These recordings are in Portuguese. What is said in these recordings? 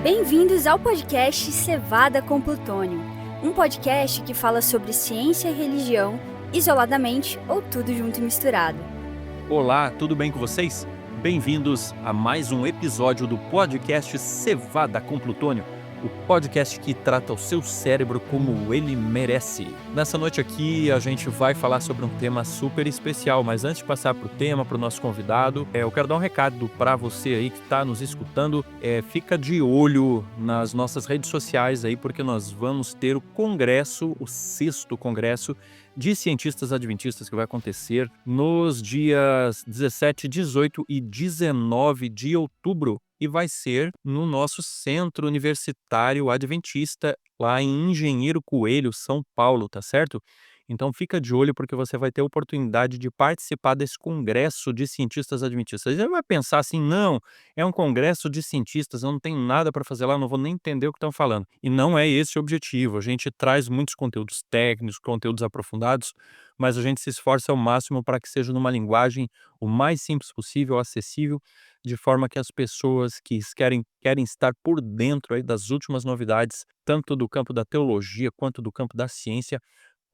Bem-vindos ao podcast Cevada com Plutônio, um podcast que fala sobre ciência e religião, isoladamente ou tudo junto e misturado. Olá, tudo bem com vocês? Bem-vindos a mais um episódio do podcast Cevada com Plutônio, o podcast que trata o seu cérebro como ele merece. Nessa noite aqui a gente vai falar sobre um tema super especial, mas antes de passar para o tema, para o nosso convidado, eu quero dar um recado para você aí que está nos escutando. Fica de olho nas nossas redes sociais aí, porque nós vamos ter o congresso, o 6º congresso de cientistas adventistas, que vai acontecer nos dias 17, 18 e 19 de outubro e vai ser no nosso Centro Universitário Adventista, lá em Engenheiro Coelho, São Paulo, tá certo? Então fica de olho porque você vai ter a oportunidade de participar desse congresso de cientistas adventistas. Você vai pensar assim, não, é um congresso de cientistas, eu não tenho nada para fazer lá, não vou nem entender o que estão falando. E não é esse o objetivo, a gente traz muitos conteúdos técnicos, conteúdos aprofundados, mas a gente se esforça ao máximo para que seja numa linguagem o mais simples possível, acessível, de forma que as pessoas que querem estar por dentro aí das últimas novidades, tanto do campo da teologia quanto do campo da ciência,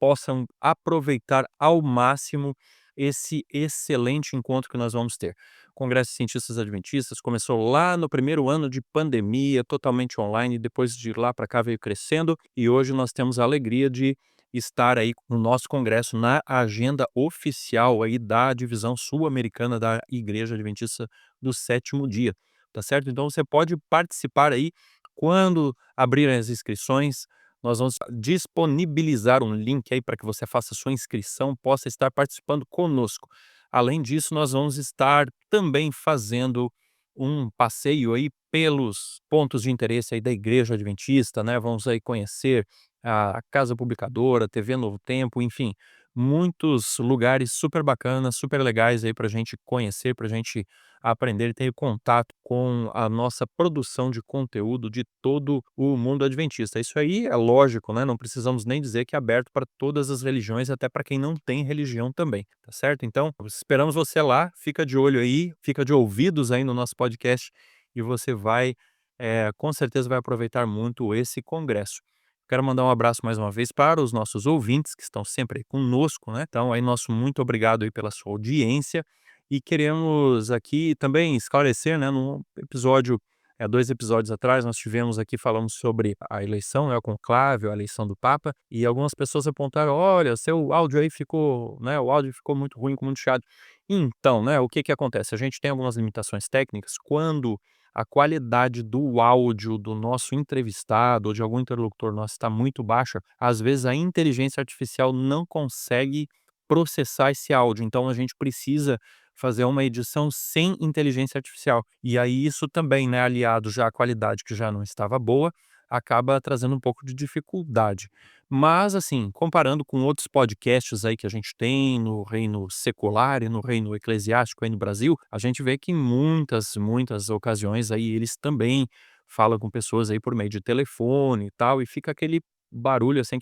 possam aproveitar ao máximo esse excelente encontro que nós vamos ter. O Congresso de Cientistas Adventistas começou lá no primeiro ano de pandemia, totalmente online, depois de lá para cá veio crescendo, e hoje nós temos a alegria de estar aí no nosso congresso na agenda oficial aí da divisão sul-americana da Igreja Adventista do Sétimo Dia, tá certo? Então você pode participar aí quando abrirem as inscrições. Nós vamos disponibilizar um link aí para que você faça sua inscrição, possa estar participando conosco. Além disso, nós vamos estar também fazendo um passeio aí pelos pontos de interesse aí da Igreja Adventista, né? Vamos aí conhecer a Casa Publicadora, a TV Novo Tempo, enfim, muitos lugares super bacanas, super legais aí para a gente conhecer, para a gente aprender e ter contato com a nossa produção de conteúdo de todo o mundo adventista. Isso aí é lógico, né? Não precisamos nem dizer que é aberto para todas as religiões, até para quem não tem religião também, tá certo? Então, esperamos você lá, fica de olho aí, fica de ouvidos aí no nosso podcast e você vai, com certeza vai aproveitar muito esse congresso. Quero mandar um abraço mais uma vez para os nossos ouvintes que estão sempre aí conosco, né? Então, aí nosso muito obrigado aí pela sua audiência e queremos aqui também esclarecer, né, num episódio, 2 episódios atrás, nós tivemos aqui, falamos sobre a eleição, né, o conclave, a eleição do Papa, e algumas pessoas apontaram: "Olha, seu áudio aí ficou, né, o áudio ficou muito ruim, muito chiado". Então, né, o que que acontece? A gente tem algumas limitações técnicas quando a qualidade do áudio do nosso entrevistado ou de algum interlocutor nosso está muito baixa, às vezes a inteligência artificial não consegue processar esse áudio, então a gente precisa fazer uma edição sem inteligência artificial. E aí isso também, né, aliado já à qualidade que já não estava boa, acaba trazendo um pouco de dificuldade. Mas assim, comparando com outros podcasts aí que a gente tem no reino secular e no reino eclesiástico aí no Brasil, a gente vê que em muitas ocasiões aí eles também falam com pessoas aí por meio de telefone e tal, e fica aquele barulho assim,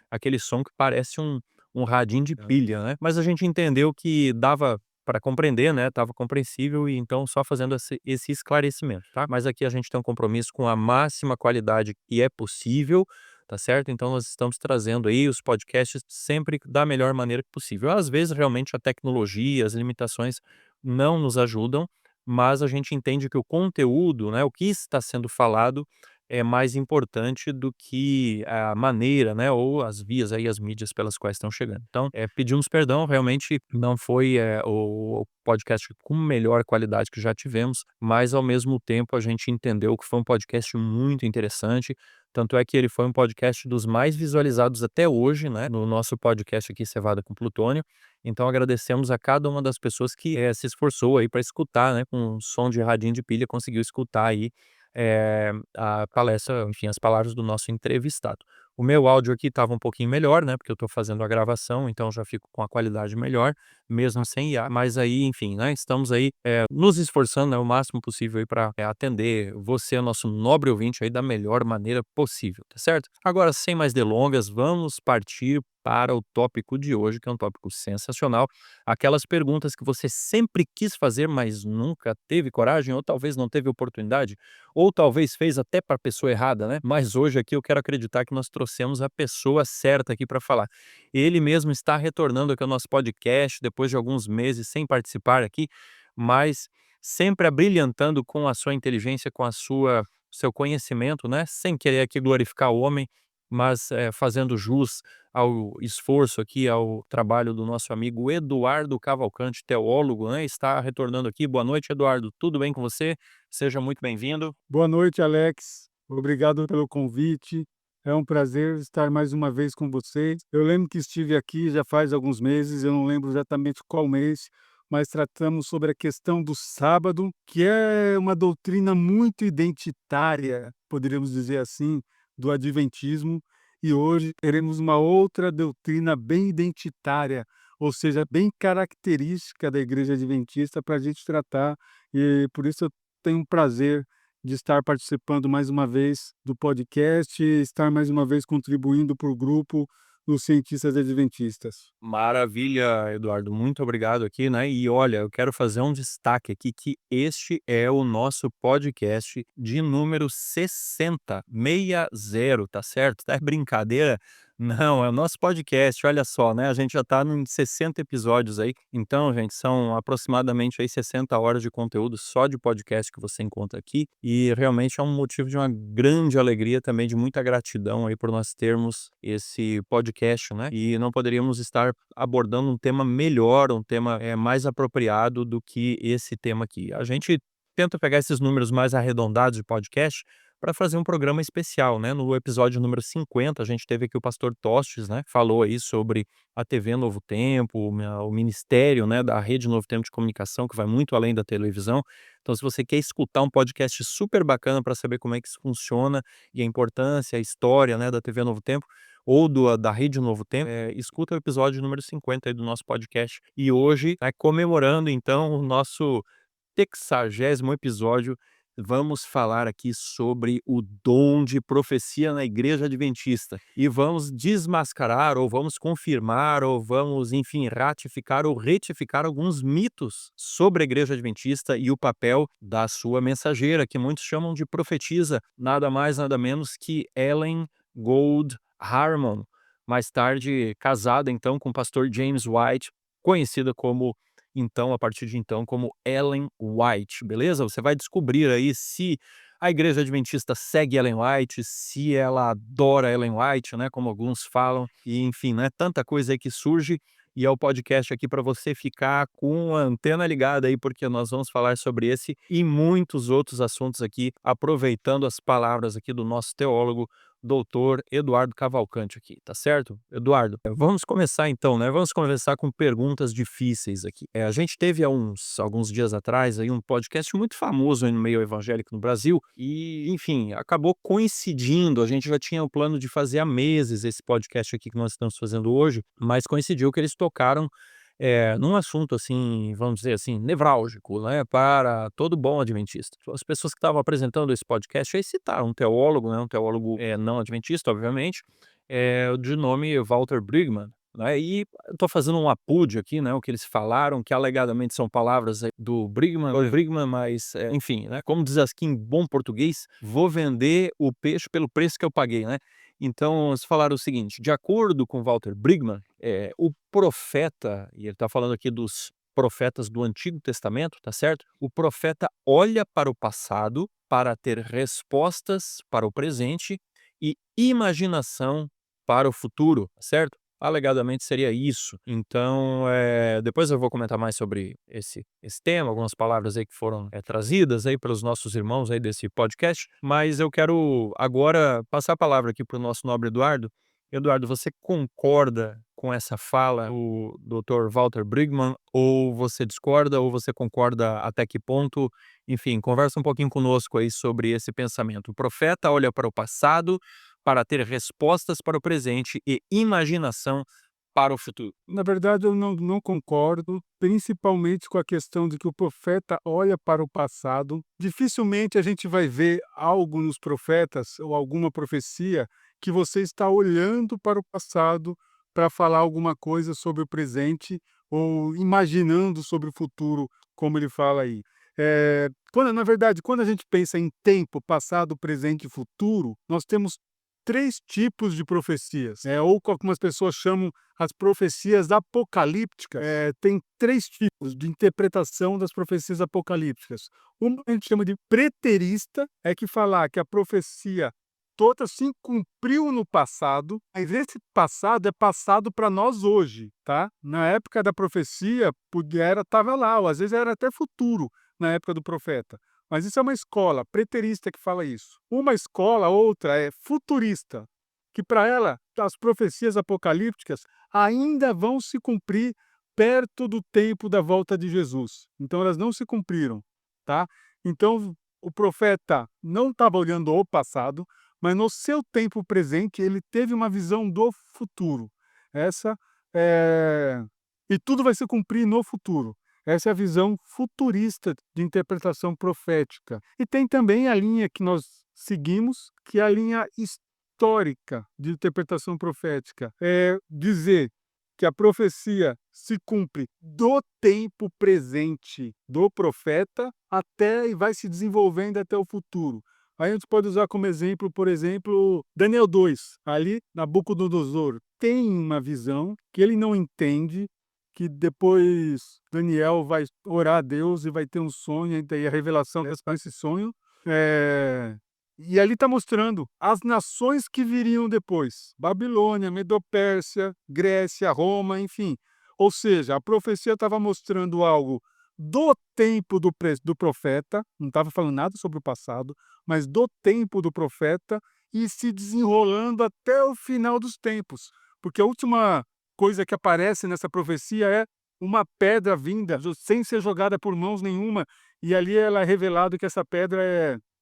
aquele som que parece um radinho de pilha, né. Mas a gente entendeu que dava para compreender, né, estava compreensível e então só fazendo esse esclarecimento, tá. Mas aqui a gente tem um compromisso com a máxima qualidade que é possível, tá certo. Então nós estamos trazendo aí os podcasts sempre da melhor maneira possível. Às vezes realmente a tecnologia, as limitações não nos ajudam, mas a gente entende que o conteúdo, né, o que está sendo falado é mais importante do que a maneira, né, ou as vias aí, as mídias pelas quais estão chegando. Então, pedimos perdão, realmente não foi, o podcast com melhor qualidade que já tivemos, mas ao mesmo tempo a gente entendeu que foi um podcast muito interessante, tanto é que ele foi um podcast dos mais visualizados até hoje, né, no nosso podcast aqui Cevada com Plutônio. Então agradecemos a cada uma das pessoas que, se esforçou aí para escutar, né, com som de radinho de pilha, conseguiu escutar aí a palestra, enfim, as palavras do nosso entrevistado. O meu áudio aqui estava um pouquinho melhor, né, porque eu estou fazendo a gravação, então já fico com a qualidade melhor, mesmo sem IA. Mas aí, enfim, né, estamos aí nos esforçando, né, o máximo possível aí para atender você, nosso nobre ouvinte, aí da melhor maneira possível, tá certo? Agora, sem mais delongas, vamos partir para o tópico de hoje, que é um tópico sensacional. Aquelas perguntas que você sempre quis fazer, mas nunca teve coragem, ou talvez não teve oportunidade, ou talvez fez até para a pessoa errada, né? Mas hoje aqui eu quero acreditar que nós trouxemos a pessoa certa aqui para falar. Ele mesmo está retornando aqui ao nosso podcast depois de alguns meses sem participar aqui, mas sempre abrilhantando com a sua inteligência, com a sua seu conhecimento, né? Sem querer aqui glorificar o homem, mas fazendo jus ao esforço aqui, ao trabalho do nosso amigo Eduardo Cavalcante, teólogo, né? Está retornando aqui. Boa noite, Eduardo. Tudo bem com você? Seja muito bem-vindo. Boa noite, Alex. Obrigado pelo convite. É um prazer estar mais uma vez com vocês. Eu lembro que estive aqui já faz alguns meses, eu não lembro exatamente qual mês, mas tratamos sobre a questão do sábado, que é uma doutrina muito identitária, poderíamos dizer assim, do adventismo. E hoje teremos uma outra doutrina bem identitária, ou seja, bem característica da Igreja Adventista para a gente tratar. E por isso eu tenho um prazer de estar participando mais uma vez do podcast e estar mais uma vez contribuindo para o grupo dos cientistas adventistas. Maravilha, Eduardo. Muito obrigado aqui, né? E olha, eu quero fazer um destaque aqui que este é o nosso podcast de número 60, 60, tá certo? Tá brincadeira? Não, é o nosso podcast, olha só, né? A gente já tá em 60 episódios aí. Então, gente, são aproximadamente aí 60 horas de conteúdo só de podcast que você encontra aqui. E realmente é um motivo de uma grande alegria também, de muita gratidão aí por nós termos esse podcast, né? E não poderíamos estar abordando um tema melhor, um tema mais apropriado do que esse tema aqui. A gente tenta pegar esses números mais arredondados de podcast para fazer um programa especial, né? No episódio número 50, a gente teve aqui o pastor Tostes, né? Falou aí sobre a TV Novo Tempo, o ministério, né, da Rede Novo Tempo de Comunicação, que vai muito além da televisão. Então, se você quer escutar um podcast super bacana para saber como é que isso funciona e a importância, a história, né, da TV Novo Tempo, ou da Rede Novo Tempo, escuta o episódio número 50 aí do nosso podcast. E hoje, comemorando então o nosso 60º episódio, vamos falar aqui sobre o dom de profecia na Igreja Adventista. E vamos desmascarar, ou vamos confirmar, ou vamos, enfim, ratificar ou retificar alguns mitos sobre a Igreja Adventista e o papel da sua mensageira, que muitos chamam de profetisa, nada mais, nada menos que Ellen Gold Harmon, mais tarde casada então com o pastor James White, conhecida como então, a partir de então, como Ellen White, beleza? Você vai descobrir aí se a Igreja Adventista segue Ellen White, se ela adora Ellen White, né, como alguns falam, e enfim, né, tanta coisa aí que surge, e é o podcast aqui para você ficar com a antena ligada aí, porque nós vamos falar sobre esse e muitos outros assuntos aqui, aproveitando as palavras aqui do nosso teólogo, doutor Eduardo Cavalcante aqui, tá certo? Eduardo, vamos começar então, né? Vamos começar com perguntas difíceis aqui. A gente teve há alguns dias atrás aí um podcast muito famoso aí no meio evangélico no Brasil e, enfim, acabou coincidindo. A gente já tinha o plano de fazer há meses esse podcast aqui que nós estamos fazendo hoje, mas coincidiu que eles tocaram num assunto assim, vamos dizer assim, nevrálgico, né, para todo bom adventista. As pessoas que estavam apresentando esse podcast aí citaram um teólogo, né, um teólogo não adventista, obviamente, de nome Walter Brueggemann, né, e estou fazendo um apúdio aqui, né, o que eles falaram, que alegadamente são palavras aí do Brueggemann, mas, enfim, né, como diz aqui em bom português, vou vender o peixe pelo preço que eu paguei, né. Então, eles falaram o seguinte: de acordo com Walter Brueggemann, o profeta, e ele está falando aqui dos profetas do Antigo Testamento, tá certo? O profeta olha para o passado para ter respostas para o presente e imaginação para o futuro, tá certo? Alegadamente seria isso. Então, depois eu vou comentar mais sobre esse tema, algumas palavras aí que foram trazidas aí pelos nossos irmãos aí desse podcast, mas eu quero agora passar a palavra aqui para o nosso nobre Eduardo. Eduardo, você concorda com essa fala do Dr. Walter Brueggemann, ou você discorda, ou você concorda até que ponto? Enfim, conversa um pouquinho conosco aí sobre esse pensamento. O profeta olha para o passado para ter respostas para o presente e imaginação para o futuro. Na verdade, eu não concordo, principalmente com a questão de que o profeta olha para o passado. Dificilmente a gente vai ver algo nos profetas ou alguma profecia que você está olhando para o passado para falar alguma coisa sobre o presente ou imaginando sobre o futuro, como ele fala aí. Na verdade, quando a gente pensa em tempo, passado, presente e futuro, nós temos três tipos de profecias, ou como algumas pessoas chamam as profecias apocalípticas. Tem três tipos de interpretação das profecias apocalípticas. Uma a gente chama de preterista, é que falar que a profecia toda se cumpriu no passado, mas esse passado é passado para nós hoje, tá? Na época da profecia, estava lá, ou às vezes era até futuro, na época do profeta. Mas isso é uma escola preterista que fala isso. Uma escola, outra é futurista, que para ela as profecias apocalípticas ainda vão se cumprir perto do tempo da volta de Jesus. Então elas não se cumpriram, tá? Então o profeta não estava olhando o passado, mas no seu tempo presente ele teve uma visão do futuro. Essa é... E tudo vai se cumprir no futuro. Essa é a visão futurista de interpretação profética. E tem também a linha que nós seguimos, que é a linha histórica de interpretação profética. É dizer que a profecia se cumpre do tempo presente do profeta até e vai se desenvolvendo até o futuro. Aí a gente pode usar como exemplo, por exemplo, Daniel 2. Ali, Nabucodonosor tem uma visão que ele não entende, que depois Daniel vai orar a Deus e vai ter um sonho, e daí a revelação desse sonho. E ali está mostrando as nações que viriam depois: Babilônia, Medopérsia, Grécia, Roma, enfim. Ou seja, a profecia estava mostrando algo do tempo do profeta, não estava falando nada sobre o passado, mas do tempo do profeta e se desenrolando até o final dos tempos. Porque a última coisa que aparece nessa profecia é uma pedra vinda, sem ser jogada por mãos nenhuma, e ali ela é revelado que essa pedra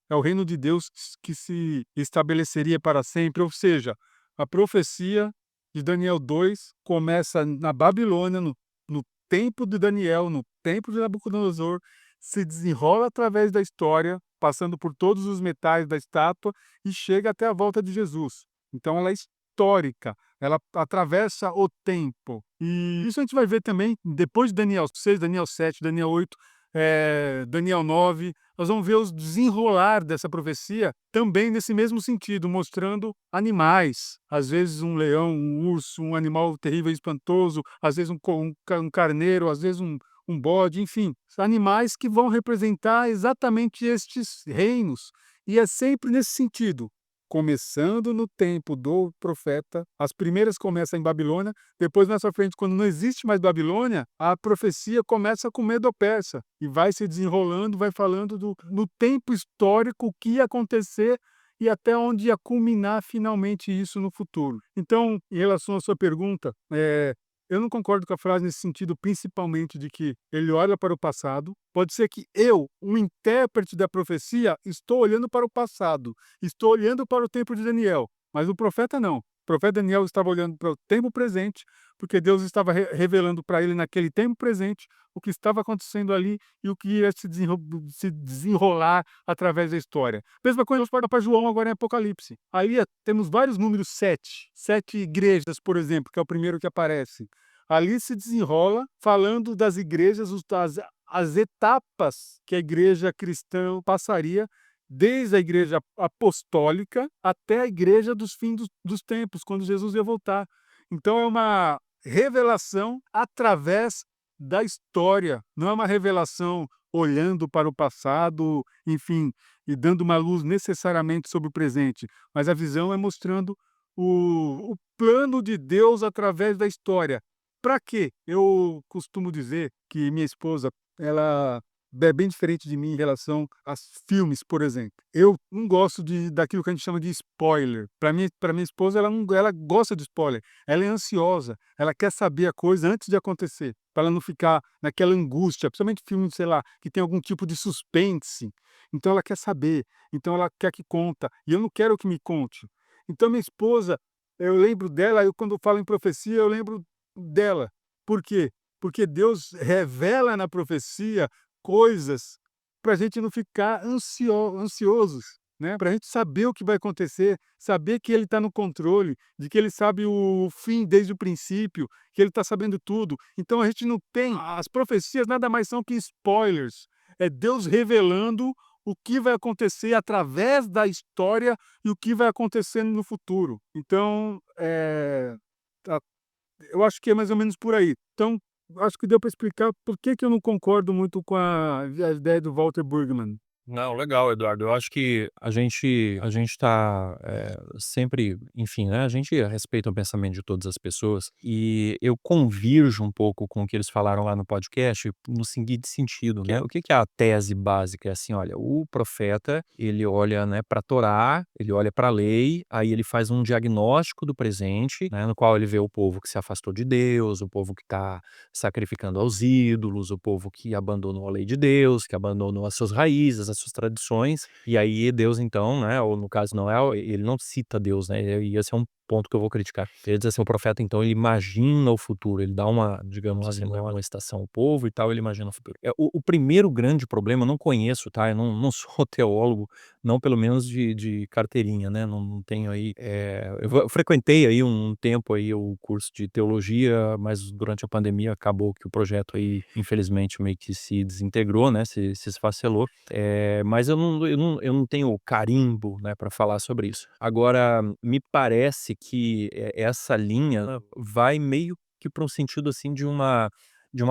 é o reino de Deus que se estabeleceria para sempre. Ou seja, a profecia de Daniel 2 começa na Babilônia, no tempo de Daniel, no tempo de Nabucodonosor, se desenrola através da história, passando por todos os metais da estátua e chega até a volta de Jesus. Então ela é histórica, ela atravessa o tempo. E isso a gente vai ver também depois de Daniel 6, Daniel 7, Daniel 8, Daniel 9. Nós vamos ver o desenrolar dessa profecia também nesse mesmo sentido, mostrando animais. Às vezes um leão, um urso, um animal terrível e espantoso, às vezes um carneiro, às vezes um bode, enfim. Animais que vão representar exatamente estes reinos. E é sempre nesse sentido. Começando no tempo do profeta, as primeiras começam em Babilônia, depois mais pra frente, quando não existe mais Babilônia, a profecia começa com Medo-Persa e vai se desenrolando, vai falando no tempo histórico o que ia acontecer e até onde ia culminar finalmente isso no futuro. Então, em relação à sua pergunta, eu não concordo com a frase nesse sentido, principalmente de que ele olha para o passado. Pode ser que eu, um intérprete da profecia, estou olhando para o passado, estou olhando para o tempo de Daniel, mas o profeta não. O profeta Daniel estava olhando para o tempo presente, porque Deus estava revelando para ele naquele tempo presente o que estava acontecendo ali e o que ia se desenrolar através da história. Mesma coisa para João agora em Apocalipse. Ali temos vários números 7. 7 igrejas, por exemplo, que é o primeiro que aparece. Ali se desenrola falando das igrejas, as etapas que a igreja cristã passaria, desde a igreja apostólica até a igreja dos fins dos tempos, quando Jesus ia voltar. Então é uma revelação através da história, não é uma revelação olhando para o passado, enfim, e dando uma luz necessariamente sobre o presente, mas a visão é mostrando o plano de Deus através da história. Para quê? Eu costumo dizer que minha esposa, ela é bem diferente de mim em relação a filmes, por exemplo. Eu não gosto daquilo que a gente chama de spoiler. Para minha esposa, ela gosta de spoiler. Ela é ansiosa, ela quer saber a coisa antes de acontecer, para ela não ficar naquela angústia, principalmente filme, sei lá, que tem algum tipo de suspense. Então ela quer saber, então ela quer que conta, e eu não quero que me conte. Então minha esposa, eu lembro dela, eu quando falo em profecia, eu lembro dela. Por quê? Porque Deus revela na profecia coisas para a gente não ficar ansiosos, né? Para a gente saber o que vai acontecer, saber que Ele está no controle, de que Ele sabe o fim desde o princípio, que Ele está sabendo tudo. Então a gente não tem. As profecias nada mais são que spoilers. É Deus revelando o que vai acontecer através da história e o que vai acontecendo no futuro. Então, tá, eu acho que é mais ou menos por aí. Então, acho que deu para explicar por que que eu não concordo muito com a ideia do Walter Brueggemann. Não, legal, Eduardo. Eu acho que a gente tá, sempre, enfim, né, a gente respeita o pensamento de todas as pessoas e eu convirjo um pouco com o que eles falaram lá no podcast no seguinte sentido, né. O que que é a tese básica? É assim, olha, o profeta, ele olha, né, pra Torá, ele olha pra lei, aí ele faz um diagnóstico do presente, né, no qual ele vê o povo que se afastou de Deus, o povo que tá sacrificando aos ídolos, o povo que abandonou a lei de Deus, que abandonou as suas raízes, as suas tradições, e aí Deus então, né, ou no caso não é, ele não cita Deus, né, e esse é um ponto que eu vou criticar. Ele diz assim, o profeta então ele imagina o futuro, ele dá uma, digamos assim, uma estação ao povo e tal, ele imagina o futuro. O primeiro grande problema, eu não conheço, tá, eu não sou teólogo, não pelo menos de carteirinha, né, não tenho aí, eu frequentei aí um tempo aí o curso de teologia, mas durante a pandemia acabou que o projeto aí, infelizmente, meio que se desintegrou, né, se esfacelou, mas eu não tenho carimbo, né, para falar sobre isso. Agora, me parece que, essa linha vai meio que para um sentido, assim, de uma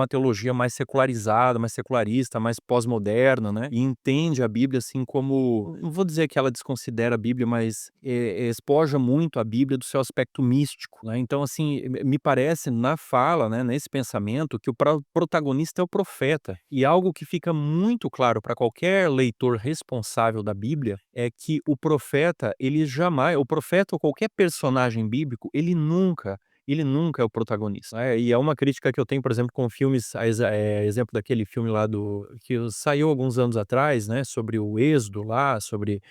teologia mais secularizada, mais secularista, mais pós-moderna, né, e entende a Bíblia, assim, como não vou dizer que ela desconsidera a Bíblia, mas, espoja muito a Bíblia do seu aspecto místico, né. Então, assim, me parece na fala, né, nesse pensamento, que o protagonista é o profeta. E algo que fica muito claro para qualquer leitor responsável da Bíblia, é que o profeta ou qualquer personagem bíblico, ele nunca é o protagonista, né, e é uma crítica que eu tenho, por exemplo, com filmes, exemplo daquele filme lá que saiu alguns anos atrás, né, sobre o êxodo lá, sobre,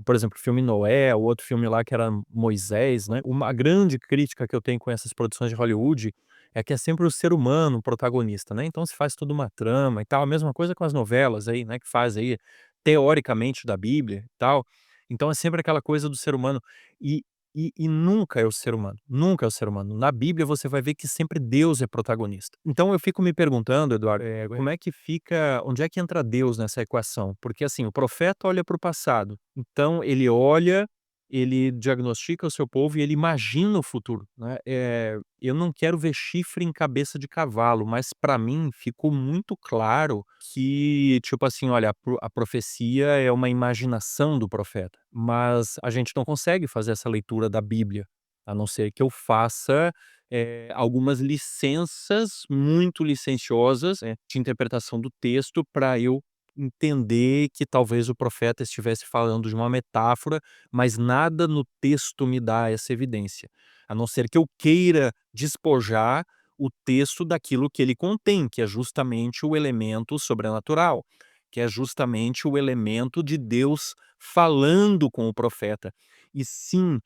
por exemplo, o filme Noé, o outro filme lá que era Moisés, né. Uma grande crítica que eu tenho com essas produções de Hollywood, é que é sempre o ser humano o protagonista, né, então se faz toda uma trama e tal, a mesma coisa com as novelas aí, né, que faz aí, teoricamente da Bíblia e tal, então é sempre aquela coisa do ser humano. E e nunca é o ser humano, nunca é o ser humano. Na Bíblia você vai ver que sempre Deus é protagonista. Então eu fico me perguntando, Eduardo, como é que fica, onde é que entra Deus nessa equação? Porque assim, o profeta olha para o passado, então ele olha, ele diagnostica o seu povo e ele imagina o futuro, né. Eu não quero ver chifre em cabeça de cavalo, mas para mim ficou muito claro que, tipo assim, olha, a profecia é uma imaginação do profeta, mas a gente não consegue fazer essa leitura da Bíblia, a não ser que eu faça, algumas licenças muito licenciosas, de interpretação do texto para eu entender que talvez o profeta estivesse falando de uma metáfora, mas nada no texto me dá essa evidência, a não ser que eu queira despojar o texto daquilo que ele contém, que é justamente o elemento sobrenatural, que é justamente o elemento de Deus falando com o profeta. E sim,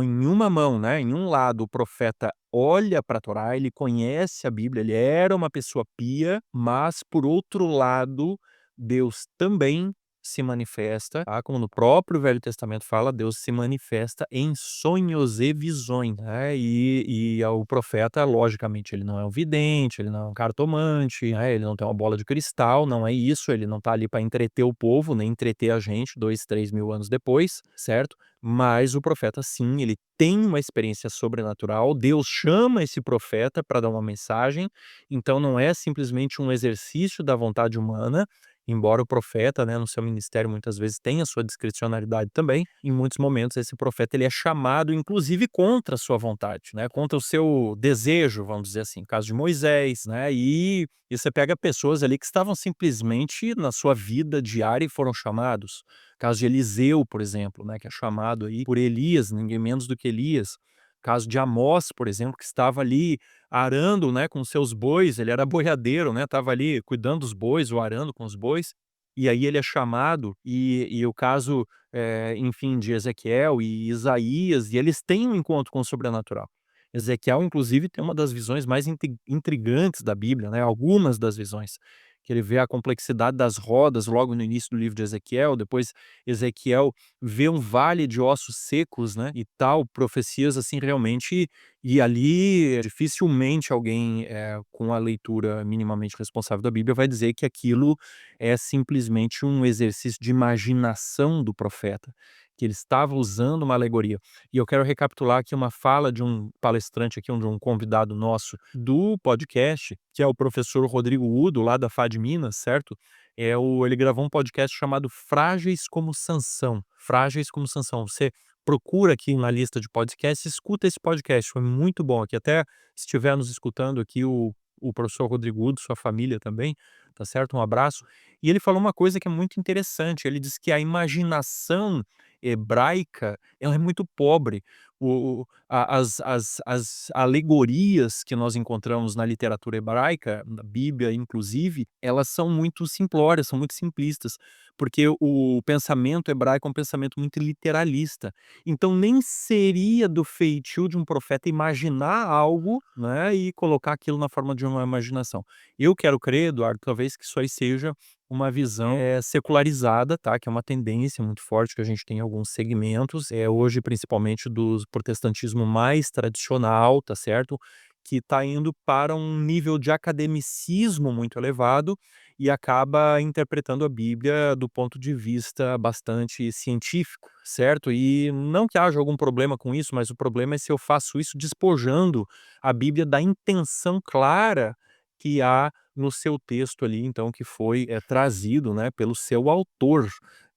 em uma mão, né, em um lado, o profeta olha para a Torá, ele conhece a Bíblia, ele era uma pessoa pia, mas por outro lado, Deus também se manifesta, tá, como no próprio Velho Testamento fala, Deus se manifesta em sonhos e visões, né, o profeta, logicamente, ele não é um vidente, ele não é um cartomante, né, ele não tem uma bola de cristal, não é isso, ele não está ali para entreter o povo, nem entreter a gente 2, 3 mil anos depois, certo? Mas o profeta sim, ele tem uma experiência sobrenatural, Deus chama esse profeta para dar uma mensagem, então não é simplesmente um exercício da vontade humana, embora o profeta, né, no seu ministério muitas vezes tenha sua discricionalidade também, em muitos momentos esse profeta ele é chamado inclusive contra a sua vontade, né, contra o seu desejo, vamos dizer assim, no caso de Moisés, né, e você pega pessoas ali que estavam simplesmente na sua vida diária e foram chamados. Caso de Eliseu, por exemplo, né, que é chamado aí por Elias, ninguém menos do que Elias. Caso de Amós, por exemplo, que estava ali arando, né, com seus bois, ele era boiadeiro, né, estava ali cuidando dos bois ou arando com os bois, e aí ele é chamado, e o caso, enfim, de Ezequiel e Isaías, e eles têm um encontro com o sobrenatural. Ezequiel, inclusive, tem uma das visões mais intrigantes da Bíblia, né, algumas das visões, que ele vê a complexidade das rodas logo no início do livro de Ezequiel, depois Ezequiel vê um vale de ossos secos, né, e tal, profecias assim realmente, e ali dificilmente alguém, com a leitura minimamente responsável da Bíblia vai dizer que aquilo é simplesmente um exercício de imaginação do profeta, que ele estava usando uma alegoria. E eu quero recapitular aqui uma fala de um palestrante aqui, de um convidado nosso do podcast, que é o professor Rodrigo Udo, lá da FAD Minas, certo? Ele gravou um podcast chamado Frágeis como Sansão. Frágeis como Sansão. Você procura aqui na lista de podcasts, escuta esse podcast, foi muito bom aqui. Até se estiver nos escutando aqui o professor Rodrigo Udo, sua família também, tá certo? Um abraço. E ele falou uma coisa que é muito interessante. Ele disse que a imaginação hebraica ela é muito pobre. As alegorias que nós encontramos na literatura hebraica, na Bíblia inclusive, elas são muito simplórias, são muito simplistas, porque o pensamento hebraico é um pensamento muito literalista. Então nem seria do feitio de um profeta imaginar algo, né, e colocar aquilo na forma de uma imaginação. Eu quero crer, Eduardo, talvez que isso aí seja uma visão, secularizada, tá, que é uma tendência muito forte que a gente tem em alguns segmentos, hoje principalmente do protestantismo mais tradicional, tá certo, que está indo para um nível de academicismo muito elevado e acaba interpretando a Bíblia do ponto de vista bastante científico, certo? E não que haja algum problema com isso, mas o problema é se eu faço isso despojando a Bíblia da intenção clara que há no seu texto ali, então, que foi, trazido, né, pelo seu autor.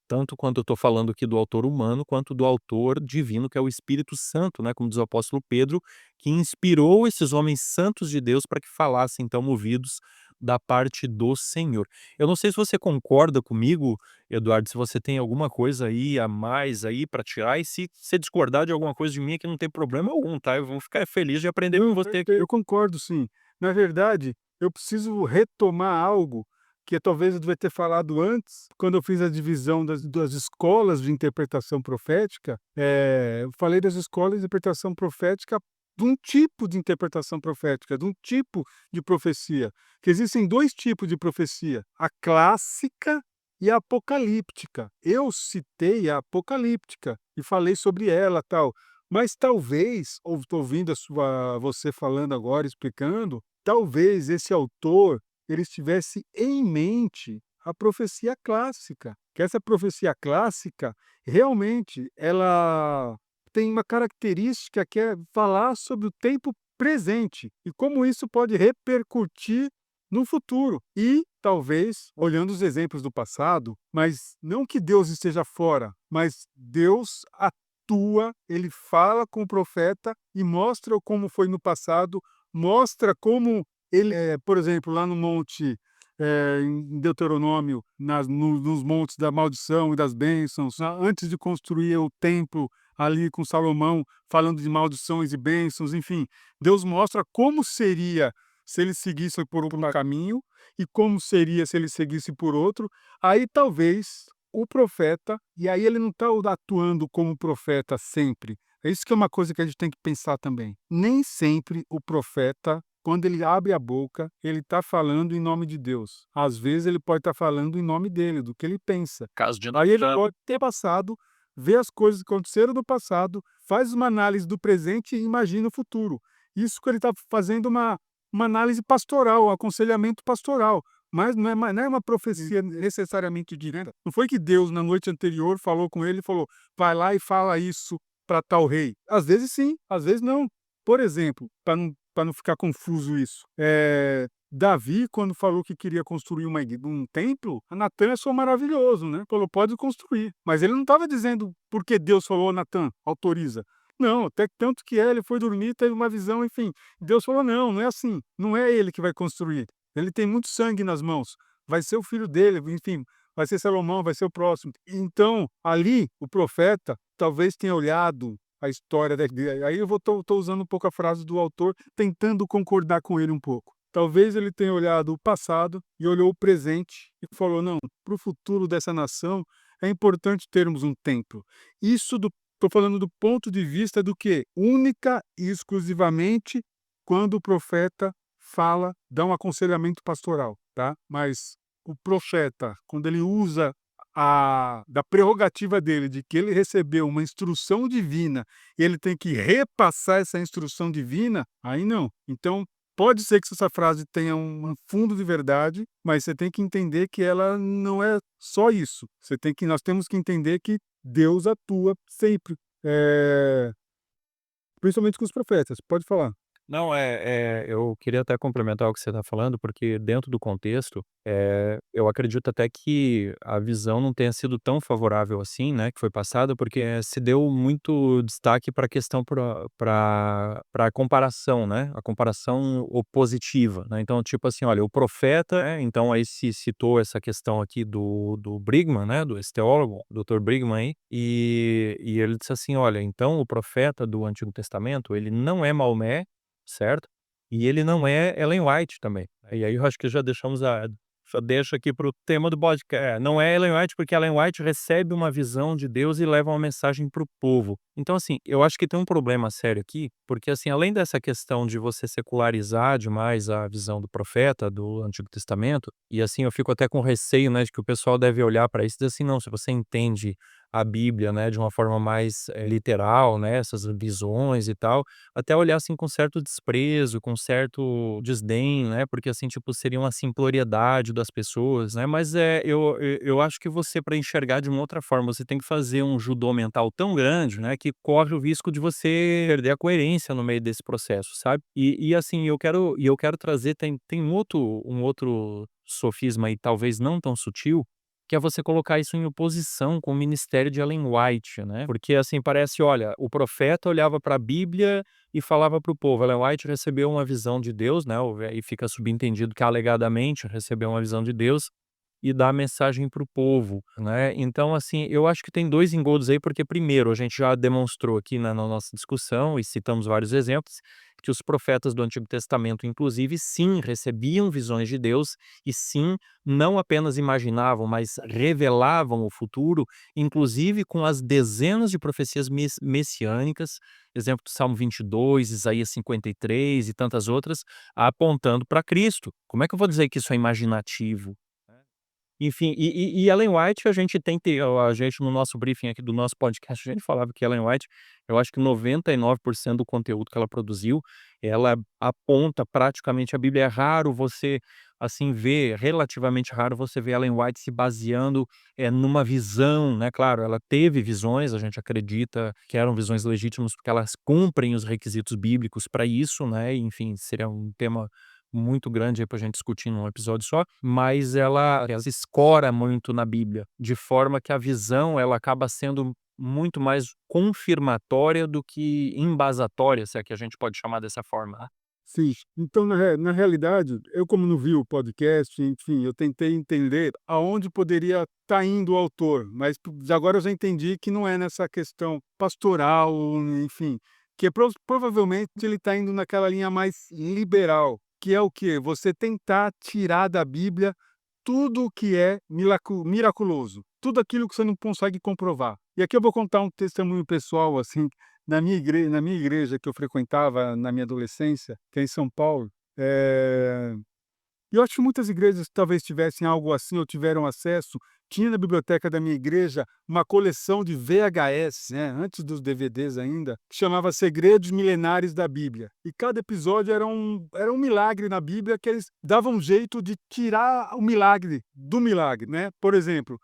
Tanto quanto eu estou falando aqui do autor humano, quanto do autor divino, que é o Espírito Santo, né, como diz o apóstolo Pedro, que inspirou esses homens santos de Deus para que falassem, então, movidos da parte do Senhor. Eu não sei se você concorda comigo, Eduardo, se você tem alguma coisa aí a mais aí para tirar, e se você discordar de alguma coisa de mim aqui não tem problema algum, tá? Eu vou ficar feliz de aprender com Não, você aqui. eu concordo sim. Na verdade, eu preciso retomar algo que talvez eu devia ter falado antes, quando eu fiz a divisão das escolas de interpretação profética. Eu falei das escolas de interpretação profética, de um tipo de interpretação profética, de um tipo de profecia, que existem 2 tipos de profecia: a clássica e a apocalíptica. Eu citei a apocalíptica e falei sobre ela, tal. Mas talvez, estou ouvindo você falando agora, explicando, talvez esse autor ele estivesse em mente a profecia clássica, que essa profecia clássica realmente ela tem uma característica que é falar sobre o tempo presente e como isso pode repercutir no futuro. E talvez, olhando os exemplos do passado, mas não que Deus esteja fora, mas Deus atua, ele fala com o profeta e mostra como foi no passado, mostra como ele, por exemplo, lá no monte, em Deuteronômio, nos montes da maldição e das bênçãos, antes de construir o templo ali com Salomão, falando de maldições e bênçãos, enfim, Deus mostra como seria se ele seguisse por um caminho e como seria se ele seguisse por outro. Aí talvez o profeta, e aí ele não está atuando como profeta sempre. É isso que é uma coisa que a gente tem que pensar também. Nem sempre o profeta, quando ele abre a boca, ele está falando em nome de Deus. Às vezes ele pode estar falando em nome dele, do que ele pensa. Caso de Aí ele Natan. pode ter passado, vê as coisas que aconteceram no passado, faz uma análise do presente e imagina o futuro. Isso que ele está fazendo uma análise pastoral, um aconselhamento pastoral. Mas não é uma profecia necessariamente direta. Não foi que Deus, na noite anterior, falou com ele e falou: vai lá e fala isso para tal rei. Às vezes sim, às vezes não. Por exemplo, para não ficar confuso isso, Davi, quando falou que queria construir um templo, a Natan achou maravilhoso, né? Falou: pode construir. Mas ele não estava dizendo porque Deus falou: Natan, autoriza. Não, até tanto que ele foi dormir, teve uma visão, enfim. Deus falou: não, não é assim. Não é ele que vai construir. Ele tem muito sangue nas mãos. Vai ser o filho dele, enfim, vai ser Salomão, vai ser o próximo. Então, ali, o profeta talvez tenha olhado a história dele. Aí eu tô usando um pouco a frase do autor, tentando concordar com ele um pouco. Talvez ele tenha olhado o passado e olhou o presente e falou: não, para o futuro dessa nação é importante termos um templo. Isso estou falando do ponto de vista do que? Única e exclusivamente quando o profeta fala, dá um aconselhamento pastoral, tá? Mas o profeta, quando ele usa da prerrogativa dele, de que ele recebeu uma instrução divina e ele tem que repassar essa instrução divina, aí não. Então, pode ser que essa frase tenha um fundo de verdade, mas você tem que entender que ela não é só isso. Nós temos que entender que Deus atua sempre, principalmente com os profetas. Pode falar. Não, eu queria até complementar o que você está falando, porque dentro do contexto, eu acredito até que a visão não tenha sido tão favorável assim, né, que foi passada, porque se deu muito destaque para a questão para a comparação, né, a comparação opositiva, né. Então, tipo assim, olha, o profeta, então aí se citou essa questão aqui do Brigman, né, esse teólogo, Dr. Brigman aí, e ele disse assim: "Olha, então o profeta do Antigo Testamento, ele não é Maomé, certo? E ele não é Ellen White também. E aí eu acho que já deixo aqui para o tema do podcast. Não é Ellen White, porque Ellen White recebe uma visão de Deus e leva uma mensagem para o povo. Então, assim, eu acho que tem um problema sério aqui, porque, assim, além dessa questão de você secularizar demais a visão do profeta do Antigo Testamento, e assim, eu fico até com receio, né, de que o pessoal deve olhar para isso e dizer assim: não, se você entende a Bíblia, né, de uma forma mais literal, né, essas visões e tal, até olhar, assim, com certo desprezo, com certo desdém, né, porque, assim, tipo, seria uma simploriedade das pessoas, né, mas, eu acho que você, para enxergar de uma outra forma, você tem que fazer um judô mental tão grande, né, que corre o risco de você perder a coerência no meio desse processo, sabe. Assim, eu quero trazer tem um outro sofisma aí, talvez não tão sutil, que é você colocar isso em oposição com o ministério de Ellen White, né, porque, assim, parece, olha, o profeta olhava para a Bíblia e falava para o povo. Ellen White recebeu uma visão de Deus, né, e fica subentendido que alegadamente recebeu uma visão de Deus e dá a mensagem para o povo, né. Então, assim, eu acho que tem 2 engodos aí, porque primeiro, a gente já demonstrou aqui na nossa discussão e citamos vários exemplos, que os profetas do Antigo Testamento, inclusive, sim, recebiam visões de Deus e sim, não apenas imaginavam, mas revelavam o futuro, inclusive com as dezenas de profecias messiânicas, exemplo do Salmo 22, Isaías 53 e tantas outras, apontando para Cristo. Como é que eu vou dizer que isso é imaginativo? Enfim, e Ellen White a gente no nosso briefing aqui do nosso podcast, a gente falava que Ellen White, eu acho que 99% do conteúdo que ela produziu, ela aponta praticamente a Bíblia. É raro você, assim, ver, relativamente raro você ver Ellen White se baseando, numa visão, né, claro, ela teve visões, a gente acredita que eram visões legítimas, porque elas cumprem os requisitos bíblicos para isso, né, enfim, seria um tema muito grande aí pra gente discutir num episódio só, mas ela se escora muito na Bíblia, de forma que a visão ela acaba sendo muito mais confirmatória do que embasatória, se é que a gente pode chamar dessa forma, né. Sim. Então, na realidade, eu como não vi o podcast, enfim, eu tentei entender aonde poderia estar indo o autor, mas agora eu já entendi que não é nessa questão pastoral, enfim, que é provavelmente ele está indo naquela linha mais liberal, que é o quê? Você tentar tirar da Bíblia tudo o que é miraculoso, tudo aquilo que você não consegue comprovar. E aqui eu vou contar um testemunho pessoal, assim, na minha igreja que eu frequentava na minha adolescência, que é em São Paulo, eh e eu acho que muitas igrejas talvez tivessem algo assim ou tiveram acesso. Tinha na biblioteca da minha igreja uma coleção de VHS, né, antes dos DVDs ainda, que chamava Segredos Milenares da Bíblia. E cada episódio era um milagre na Bíblia que eles davam um jeito de tirar o milagre do milagre, né. Por exemplo,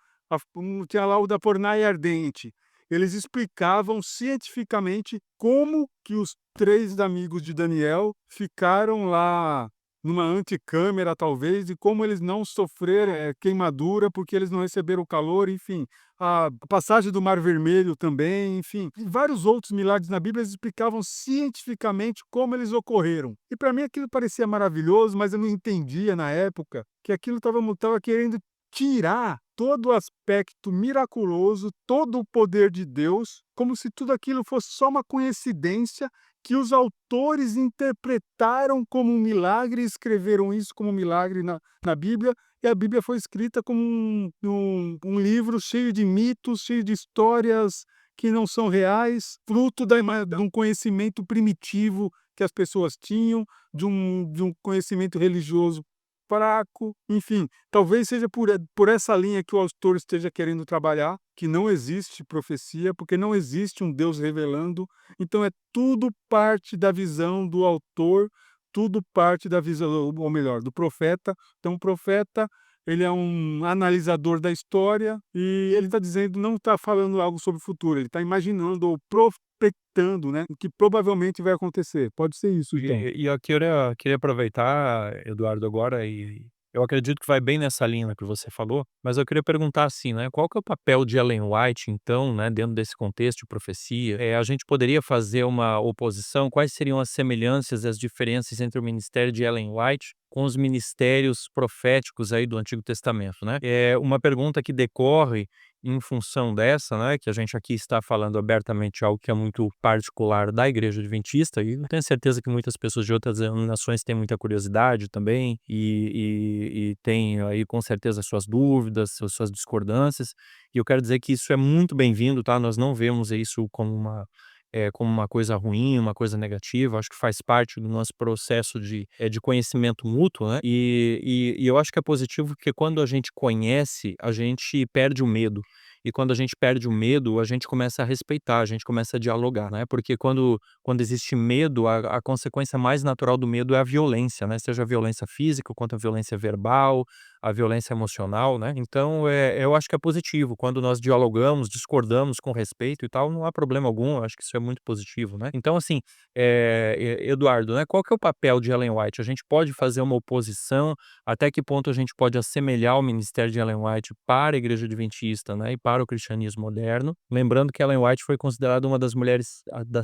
tinha lá o da fornalha ardente. Eles explicavam cientificamente como que os 3 amigos de Daniel ficaram lá numa anticâmara talvez, e como eles não sofreram, queimadura, porque eles não receberam calor, enfim. A passagem do Mar Vermelho também, enfim. E vários outros milagres na Bíblia, eles explicavam cientificamente como eles ocorreram. E para mim aquilo parecia maravilhoso, mas eu não entendia na época que aquilo estava querendo tirar todo o aspecto miraculoso, todo o poder de Deus, como se tudo aquilo fosse só uma coincidência que os autores interpretaram como um milagre, escreveram isso como um milagre na Bíblia, e a Bíblia foi escrita como um livro cheio de mitos, cheio de histórias que não são reais, fruto de um conhecimento primitivo que as pessoas tinham, de um conhecimento religioso fraco, enfim, talvez seja por essa linha que o autor esteja querendo trabalhar, que não existe profecia, porque não existe um Deus revelando, então é tudo parte da visão do autor, tudo parte da visão, ou melhor, do profeta. Então o profeta, ele é um analisador da história e ele está dizendo, não está falando algo sobre o futuro, ele está imaginando ou prospectando, né, o que provavelmente vai acontecer. Pode ser isso, então. E eu queria aproveitar, Eduardo, agora, e eu acredito que vai bem nessa linha que você falou, mas eu queria perguntar assim, né, qual que é o papel de Ellen White, então, né, dentro desse contexto de profecia? A gente poderia fazer uma oposição? Quais seriam as semelhanças e as diferenças entre o ministério de Ellen White com os ministérios proféticos aí do Antigo Testamento, né? É uma pergunta que decorre em função dessa, né, que a gente aqui está falando abertamente algo que é muito particular da Igreja Adventista, e eu tenho certeza que muitas pessoas de outras denominações têm muita curiosidade também, e têm aí com certeza suas dúvidas, suas discordâncias, e eu quero dizer que isso é muito bem-vindo, tá? Nós não vemos isso como uma coisa ruim, uma coisa negativa. Acho que faz parte do nosso processo de conhecimento mútuo, né? E eu acho que é positivo porque quando a gente conhece, a gente perde o medo. E quando a gente perde o medo, a gente começa a respeitar, a gente começa a dialogar, né? Porque quando existe medo, a consequência mais natural do medo é a violência, né? Seja a violência física, quanto a violência verbal, a violência emocional, né? Então, eu acho que é positivo. Quando nós dialogamos, discordamos com respeito e tal, não há problema algum. Eu acho que isso é muito positivo, né? Então, assim, Eduardo, né? Qual que é o papel de Ellen White? A gente pode fazer uma oposição? Até que ponto a gente pode assemelhar o ministério de Ellen White para a Igreja Adventista, né? E para o cristianismo moderno? Lembrando que Ellen White foi considerada uma das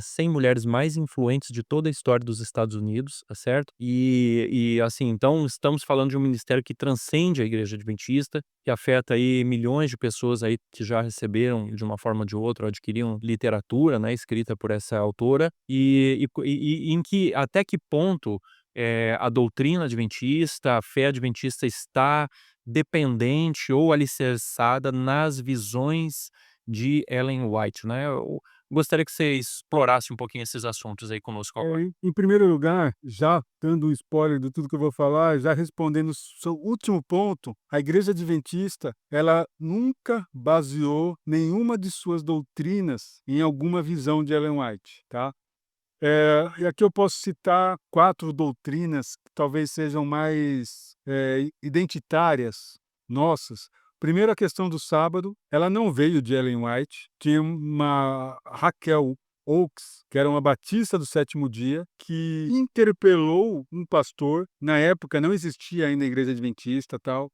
100 mulheres mais influentes de toda a história dos Estados Unidos, tá certo? E assim, então estamos falando de um ministério que transcende a Igreja Adventista, que afeta aí milhões de pessoas aí que já receberam de uma forma ou de outra, ou adquiriram literatura, né, escrita por essa autora, e em que até que ponto a doutrina adventista, a fé adventista está dependente ou alicerçada nas visões de Ellen White, né? Eu gostaria que você explorasse um pouquinho esses assuntos aí conosco agora. Em primeiro lugar, já dando um spoiler de tudo que eu vou falar, já respondendo o seu último ponto, a Igreja Adventista, ela nunca baseou nenhuma de suas doutrinas em alguma visão de Ellen White, tá? E aqui eu posso citar 4 doutrinas que talvez sejam mais, identitárias nossas. Primeiro, a questão do sábado, ela não veio de Ellen White, tinha uma Raquel Oakes, que era uma batista do sétimo dia, que interpelou um pastor, na época não existia ainda a igreja adventista, tal,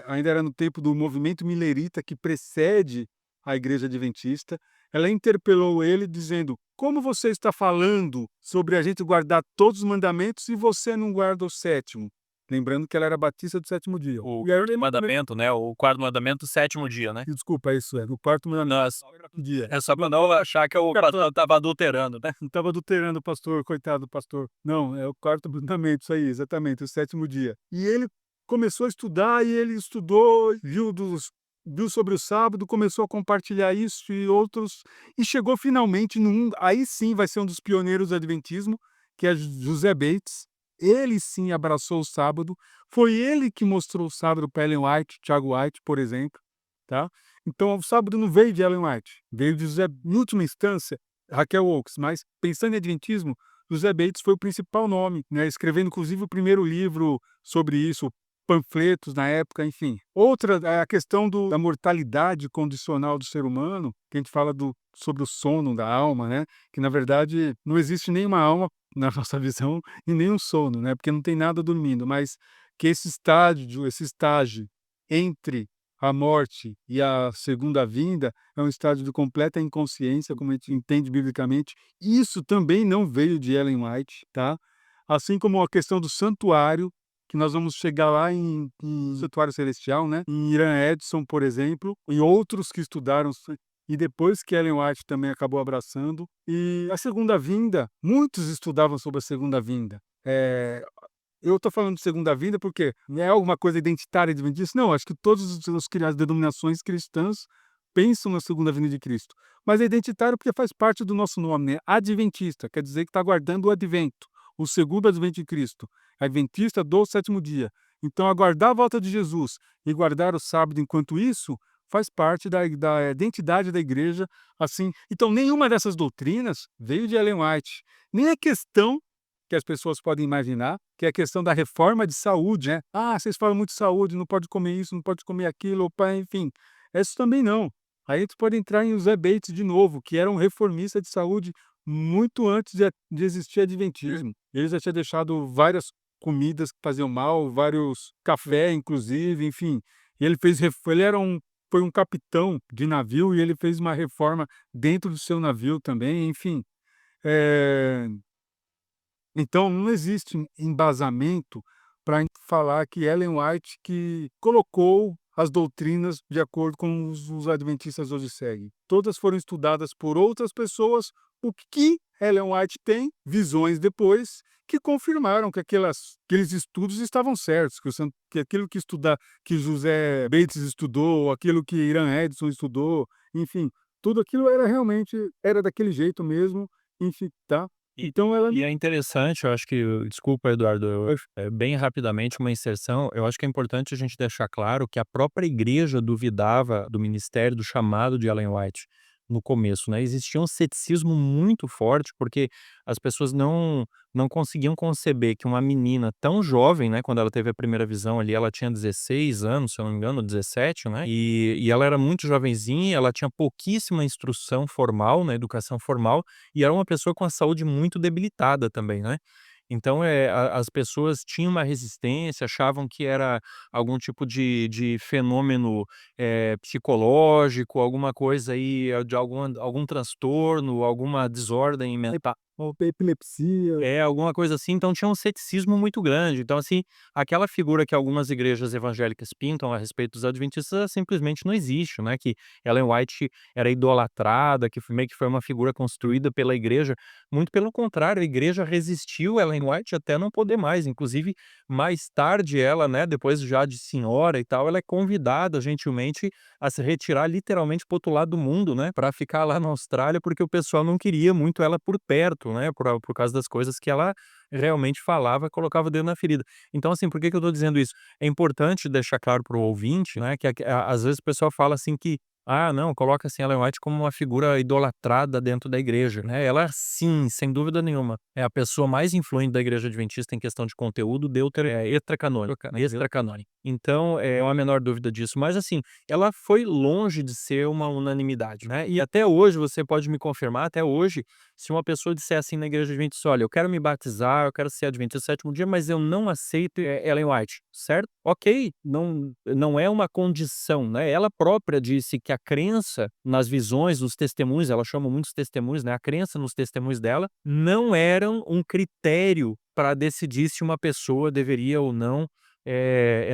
ainda era no tempo do movimento milerita que precede a igreja adventista. Ela interpelou ele dizendo: como você está falando sobre a gente guardar todos os mandamentos e você não guarda o sétimo? Lembrando que ela era batista do sétimo dia. O E aí quarto mandamento, né, o quarto mandamento, o sétimo dia, né? desculpa, isso é, no quarto mandamento Nossa, do dia. é só pra não achar que eu estava adulterando, né? Não estava adulterando o pastor, coitado do pastor. Não, é o quarto mandamento, isso aí, exatamente, o sétimo dia. E ele começou a estudar, e ele estudou, viu sobre o sábado, começou a compartilhar isso e outros, e chegou finalmente aí sim vai ser um dos pioneiros do adventismo, que é José Bates. Ele sim abraçou o sábado, foi ele que mostrou o sábado para Ellen White, Tiago White, por exemplo, tá? Então o sábado não veio de Ellen White, veio de José, em última instância, Raquel Oakes, mas pensando em adventismo, José Bates foi o principal nome, né? Escrevendo inclusive o primeiro livro sobre isso, panfletos na época, enfim. Outra é a questão da mortalidade condicional do ser humano, que a gente fala sobre o sono da alma, né? Que na verdade não existe nenhuma alma na nossa visão e nenhum sono, né? Porque não tem nada dormindo, mas que esse estágio entre a morte e a segunda vinda é um estágio de completa inconsciência, como a gente entende biblicamente. Isso também não veio de Ellen White, tá? Assim como a questão do santuário, que nós vamos chegar lá em Santuário Celestial, né? Em Iran Edson, por exemplo, e outros que estudaram e depois que Ellen White também acabou abraçando. E a segunda vinda, muitos estudavam sobre a segunda vinda. Eu estou falando de segunda vinda porque não é alguma coisa identitária adventista, não, acho que todas as denominações cristãs pensam na segunda vinda de Cristo. Mas é identitário porque faz parte do nosso nome, né? Adventista, quer dizer que está aguardando o advento, o segundo advento de Cristo. Adventista do sétimo dia. Então, aguardar a volta de Jesus e guardar o sábado enquanto isso faz parte da identidade da igreja. Assim, então, nenhuma dessas doutrinas veio de Ellen White. Nem a questão que as pessoas podem imaginar, que é a questão da reforma de saúde, né? Ah, vocês falam muito de saúde, não pode comer isso, não pode comer aquilo, opa, enfim. Isso também não. Aí a gente pode entrar em José Bates de novo, que era um reformista de saúde muito antes de existir adventismo. Ele já tinha deixado várias comidas que faziam mal, vários café, inclusive, enfim. E ele foi um capitão de navio e ele fez uma reforma dentro do seu navio também, enfim. Eh, então não existe embasamento para falar que Ellen White que colocou as doutrinas de acordo com os adventistas hoje seguem. Todas foram estudadas por outras pessoas, o que Ellen White tem, visões depois, que confirmaram que aqueles estudos estavam certos, que aquilo que José Bates estudou, aquilo que Irã Edson estudou, enfim, tudo aquilo era daquele jeito mesmo, enfim, tá? E Então ela e é interessante, eu acho que desculpa, Eduardo, bem rapidamente uma inserção, eu acho que é importante a gente deixar claro que a própria igreja duvidava do ministério, do chamado de Ellen White no começo, né. Existia um ceticismo muito forte, porque as pessoas não conseguiam conceber que uma menina tão jovem, né, quando ela teve a primeira visão ali, ela tinha 16 anos, se eu não me engano, 17, né, e ela era muito jovenzinha, ela tinha pouquíssima instrução formal, né, educação formal, e era uma pessoa com a saúde muito debilitada também, né. Então, as pessoas tinham uma resistência, achavam que era algum tipo de fenômeno, psicológico, alguma coisa aí, de algum transtorno, alguma desordem mental. ou epilepsia. Alguma coisa assim, então tinha um ceticismo muito grande. Então, assim, aquela figura que algumas igrejas evangélicas pintam a respeito dos adventistas simplesmente não existe, né, que Ellen White era idolatrada, que foi meio que foi uma figura construída pela igreja. Muito pelo contrário, a igreja resistiu a Ellen White até não poder mais. Inclusive, mais tarde ela, né, depois já de senhora e tal, ela é convidada gentilmente a se retirar literalmente para o outro lado do mundo, né, para ficar lá na Austrália, porque o pessoal não queria muito ela por perto, né, por causa das coisas que ela realmente falava, colocava o dedo na ferida. Então, assim, por que que eu estou dizendo isso? É importante deixar claro para o ouvinte, né, que às vezes o pessoal fala assim que: "Ah, não, coloca assim Ellen White como uma figura idolatrada dentro da igreja", né. Ela sim, sem dúvida nenhuma, é a pessoa mais influente da igreja adventista em questão de conteúdo extracanônico. Então, não há a menor dúvida disso. Mas, assim, ela foi longe de ser uma unanimidade, né. E até hoje, você pode me confirmar, até hoje, se uma pessoa disser assim na igreja adventista: "Olha, eu quero me batizar, eu quero ser adventista do sétimo dia, mas eu não aceito, Ellen White", certo? Ok, não é uma condição, né. Ela própria disse que a crença nas visões, nos testemunhos, ela chama muitos testemunhos, né, a crença nos testemunhos dela não eram um critério para decidir se uma pessoa deveria ou não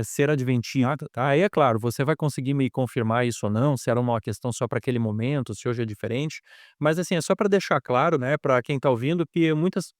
ser adventista, tá? Aí é claro, você vai conseguir me confirmar isso ou não, se era uma questão só para aquele momento, se hoje é diferente, mas assim, é só para deixar claro, né, para quem está ouvindo, que muitas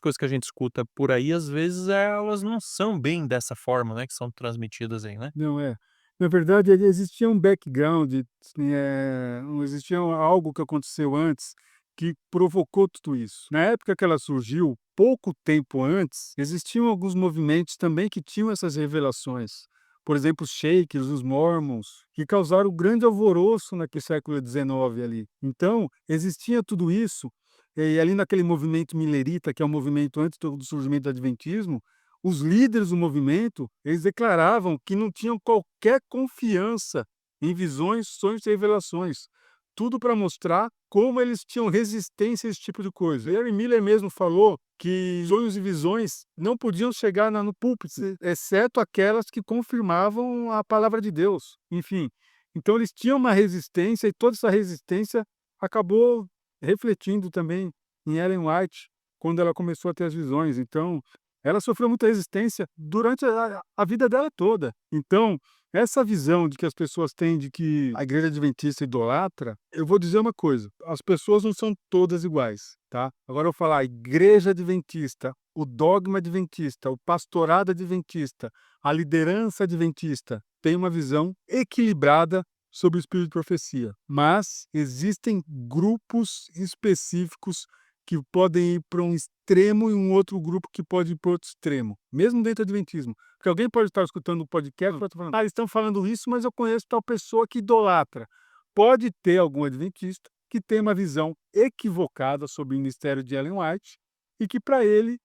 coisas que a gente escuta por aí, às vezes, elas não são bem dessa forma, né, que são transmitidas aí, né. Não é. Na verdade, existia um background, não existia algo que aconteceu antes que provocou tudo isso. Na época que ela surgiu, pouco tempo antes, existiam alguns movimentos também que tinham essas revelações. Por exemplo, os Shakers, os Mormons, que causaram grande alvoroço naquele século XIX ali. Então, existia tudo isso, e ali naquele movimento milerita, que é o movimento antes do surgimento do Adventismo, os líderes do movimento, eles declaravam que não tinham qualquer confiança em visões, sonhos e revelações. Tudo para mostrar como eles tinham resistência a esse tipo de coisa. Henry Miller mesmo falou que sonhos e visões não podiam chegar no púlpito, exceto aquelas que confirmavam a palavra de Deus. Enfim, então eles tinham uma resistência e toda essa resistência acabou refletindo também em Ellen White, quando ela começou a ter as visões. Então, ela sofreu muita resistência durante a vida dela toda. Então, Essa visão de que as pessoas têm de que a igreja adventista idolatra, eu vou dizer uma coisa, as pessoas não são todas iguais, tá? Agora eu vou falar a igreja adventista, o dogma adventista, o pastorado adventista, a liderança adventista tem uma visão equilibrada sobre o espírito de profecia, mas existem grupos específicos que podem ir para um extremo e um outro grupo que pode ir para outro extremo, mesmo dentro do adventismo. Porque alguém pode estar escutando o podcast e pode estar falando, eles estão falando isso, mas eu conheço tal pessoa que idolatra. Pode ter algum adventista que tem uma visão equivocada sobre o ministério de Ellen White e que, para ele,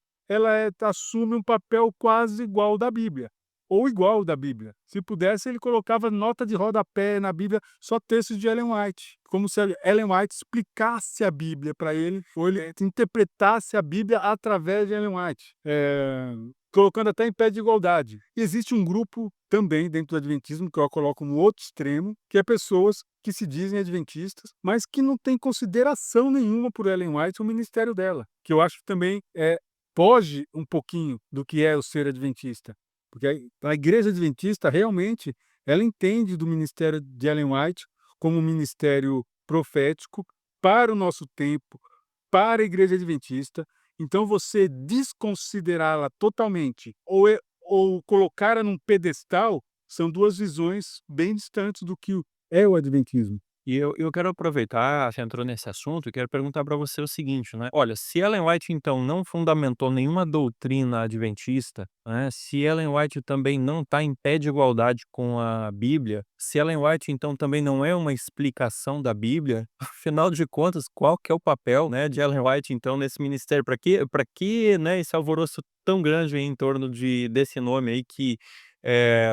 assume um papel quase igual ao da Bíblia, ou igual ao da Bíblia. Se pudesse, ele colocava nota de rodapé na Bíblia, só textos de Ellen White, como se a Ellen White explicasse a Bíblia para ele, ou ele interpretasse a Bíblia através de Ellen White. Colocando até em pé de igualdade. E existe um grupo também dentro do adventismo, que eu coloco no outro extremo, que é pessoas que se dizem adventistas, mas que não têm consideração nenhuma por Ellen White ou o ministério dela, que eu acho que também foge um pouquinho do que é o ser adventista. Porque a igreja adventista, realmente, ela entende do ministério de Ellen White como um ministério profético para o nosso tempo, para a igreja adventista. Então, você desconsiderá-la totalmente ou colocá-la num pedestal são duas visões bem distantes do que é o adventismo. E eu quero aproveitar, você entrou nesse assunto, e quero perguntar para você o seguinte, né? Olha, se Ellen White, então, não fundamentou nenhuma doutrina adventista, né? Se Ellen White também não está em pé de igualdade com a Bíblia, se Ellen White, então, também não é uma explicação da Bíblia, afinal de contas, qual que é o papel, né, de Ellen White, então, nesse ministério? Para que, né, esse alvoroço tão grande aí em torno desse nome aí que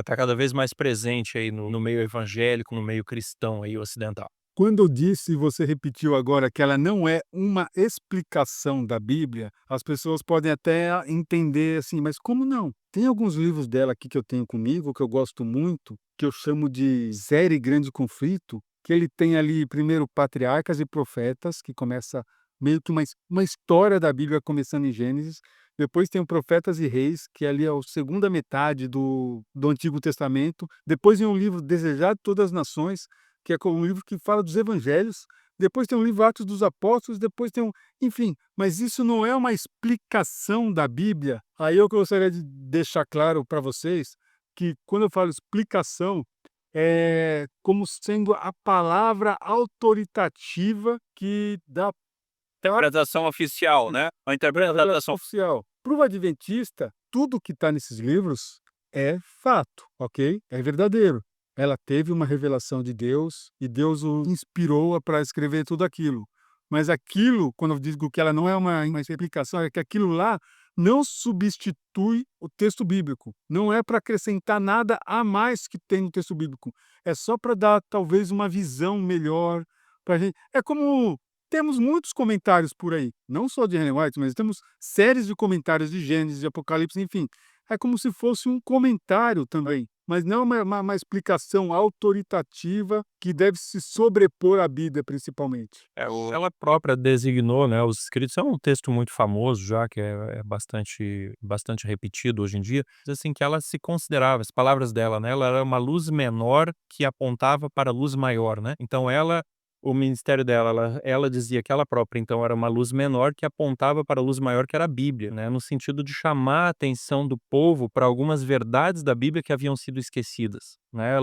tá cada vez mais presente aí no meio evangélico, no meio cristão aí ocidental. Quando eu disse, e você repetiu agora, que ela não é uma explicação da Bíblia, as pessoas podem até entender assim, mas como não? Tem alguns livros dela aqui que eu tenho comigo, que eu gosto muito, que eu chamo de Série Grande Conflito, que ele tem ali primeiro Patriarcas e Profetas, que começa meio que uma história da Bíblia começando em Gênesis. Depois tem o Profetas e Reis, que ali é a segunda metade do Antigo Testamento. Depois tem um livro Desejado de Todas as Nações, que é um livro que fala dos evangelhos. Depois tem um livro Atos dos Apóstolos, depois tem enfim, mas isso não é uma explicação da Bíblia. Aí eu gostaria de deixar claro para vocês que quando eu falo explicação, é como sendo a palavra autoritativa que dá Interpretação oficial, né? A interpretação oficial. Para o adventista, tudo que está nesses livros é fato, ok? É verdadeiro. Ela teve uma revelação de Deus e Deus o inspirou para escrever tudo aquilo. Mas aquilo, quando eu digo que ela não é uma explicação, é que aquilo lá não substitui o texto bíblico. Não é para acrescentar nada a mais que tem no texto bíblico. É só para dar, talvez, uma visão melhor para a gente. É como temos muitos comentários por aí, não só de Ellen White, mas temos séries de comentários de Gênesis, de Apocalipse, enfim. É como se fosse um comentário também, mas não uma explicação autoritativa que deve se sobrepor à Bíblia, principalmente. ela própria designou, né, os escritos, é um texto muito famoso já, que é bastante repetido hoje em dia, diz assim que ela se considerava, as palavras dela, né, ela era uma luz menor que apontava para a luz maior, né? Então o ministério dela, ela dizia que ela própria, então, era uma luz menor que apontava para a luz maior, que era a Bíblia, né, no sentido de chamar a atenção do povo para algumas verdades da Bíblia que haviam sido esquecidas, né.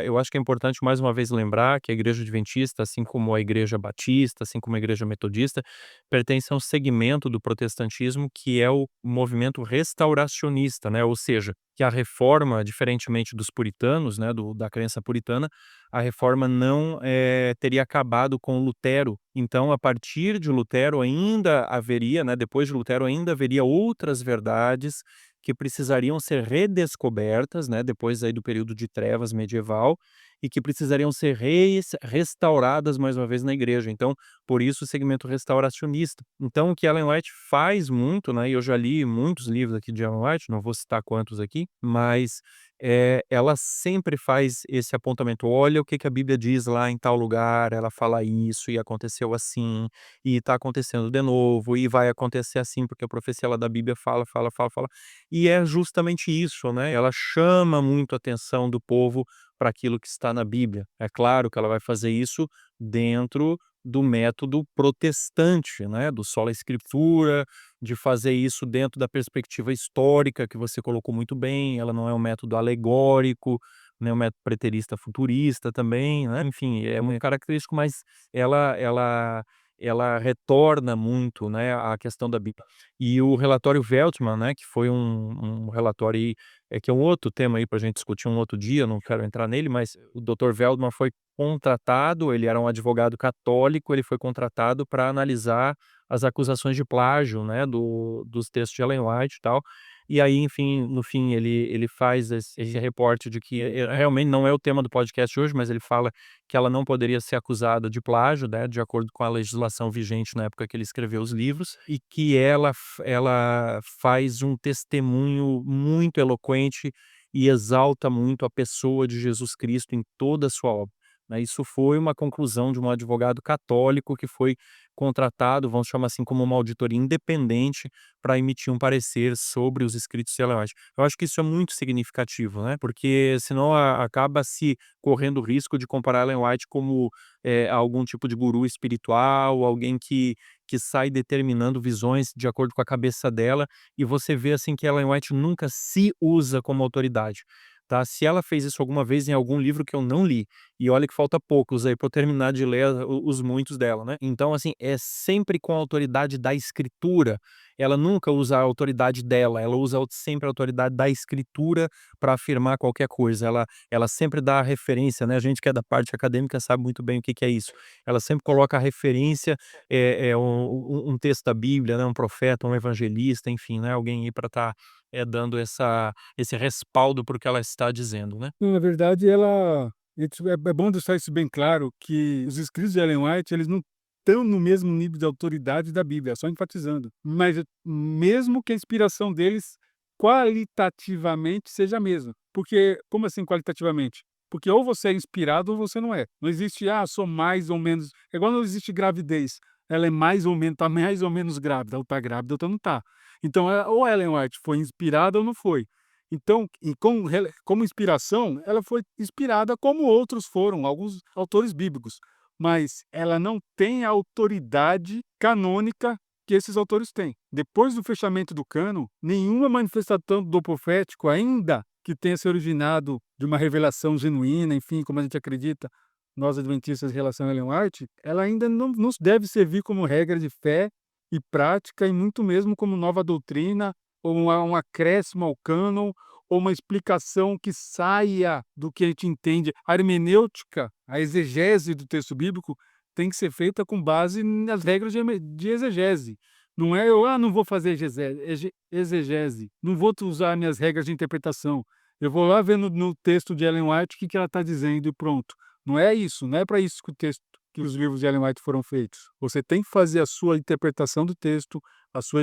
Eu acho que é importante mais uma vez lembrar que a igreja adventista, assim como a igreja batista, assim como a igreja metodista, pertence a um segmento do protestantismo que é o movimento restauracionista, né, ou seja, que a reforma, diferentemente dos puritanos, né, da crença puritana, a reforma não teria acabado com Lutero. Então, a partir de Lutero ainda haveria, né, depois de Lutero ainda haveria outras verdades que precisariam ser redescobertas, né, depois aí do período de trevas medieval, e que precisariam ser restauradas mais uma vez na igreja. Então, por isso o segmento restauracionista. Então, o que Ellen White faz muito, né, e eu já li muitos livros aqui de Ellen White, não vou citar quantos aqui, mas ela sempre faz esse apontamento. Olha o que que a Bíblia diz lá em tal lugar, ela fala isso e aconteceu assim, e está acontecendo de novo, e vai acontecer assim, porque a profecia lá da Bíblia fala, fala, fala, fala. E é justamente isso, né? Ela chama muito a atenção do povo para aquilo que está na Bíblia. É claro que ela vai fazer isso dentro do método protestante, né? Do sola escritura, de fazer isso dentro da perspectiva histórica que você colocou muito bem. Ela não é um método alegórico, nem um método preterista futurista também, né? Enfim, é um característico, mas ela ela retorna muito, né, à questão da Bíblia. E o relatório Veltman, né, que foi um relatório aí, que é um outro tema aí para a gente discutir um outro dia, não quero entrar nele, mas o Dr. Veltman foi contratado, ele era um advogado católico, ele foi contratado para analisar as acusações de plágio, né, dos textos de Ellen White e tal. E aí, enfim, no fim, ele faz esse reporte de que realmente não é o tema do podcast hoje, mas ele fala que ela não poderia ser acusada de plágio, né, de acordo com a legislação vigente na época que ele escreveu os livros, e que ela faz um testemunho muito eloquente e exalta muito a pessoa de Jesus Cristo em toda a sua obra, né. Isso foi uma conclusão de um advogado católico que foi contratado, vamos chamar assim, como uma auditoria independente para emitir um parecer sobre os escritos de Ellen White. Eu acho que isso é muito significativo, né, porque senão acaba se correndo o risco de comparar Ellen White como, algum tipo de guru espiritual, alguém que sai determinando visões de acordo com a cabeça dela, e você vê, assim, que Ellen White nunca se usa como autoridade, tá. Se ela fez isso alguma vez em algum livro que eu não li, e olha que falta poucos aí para eu terminar de ler os muitos dela, né. Então, assim, é sempre com a autoridade da escritura, ela nunca usa a autoridade dela, ela usa sempre a autoridade da escritura para afirmar qualquer coisa. Ela sempre dá a referência, né, a gente que é da parte acadêmica sabe muito bem o que que é isso. Ela sempre coloca a referência, um texto da Bíblia, né, um profeta, um evangelista, enfim, né, alguém aí para estar, dando esse respaldo para o que ela está dizendo, né. Na verdade, ela isso é bom deixar isso bem claro, que os escritos de Ellen White, eles não estão no mesmo nível de autoridade da Bíblia, só enfatizando. Mas mesmo que a inspiração deles qualitativamente seja a mesma. Porque como assim qualitativamente? Porque ou você é inspirado ou você não é. Não existe: "Ah, sou mais ou menos", é igual não existe gravidez, ela é mais ou menos, tá mais ou menos grávida, ou tá grávida, outra não tá. Então, ou Ellen White foi inspirada ou não foi. Então, como inspiração, ela foi inspirada como outros foram, alguns autores bíblicos, mas ela não tem a autoridade canônica que esses autores têm. Depois do fechamento do cânon, nenhuma manifestação do profético, ainda que tenha se originado de uma revelação genuína, enfim, como a gente acredita, nós adventistas em relação a Ellen White, ela ainda não nos deve servir como regra de fé e prática, e muito mesmo como nova doutrina, ou um acréscimo ao cânon, ou uma explicação que saia do que a gente entende. A hermenêutica, a exegese do texto bíblico, tem que ser feita com base nas regras de exegese. Não é eu: "Ah, não vou fazer exegese, não vou usar minhas regras de interpretação. Eu vou lá ver no texto de Ellen White o que que ela está dizendo e pronto". Não é isso, não é para isso que os livros de Ellen White foram feitos. Você tem que fazer a sua interpretação do texto, a sua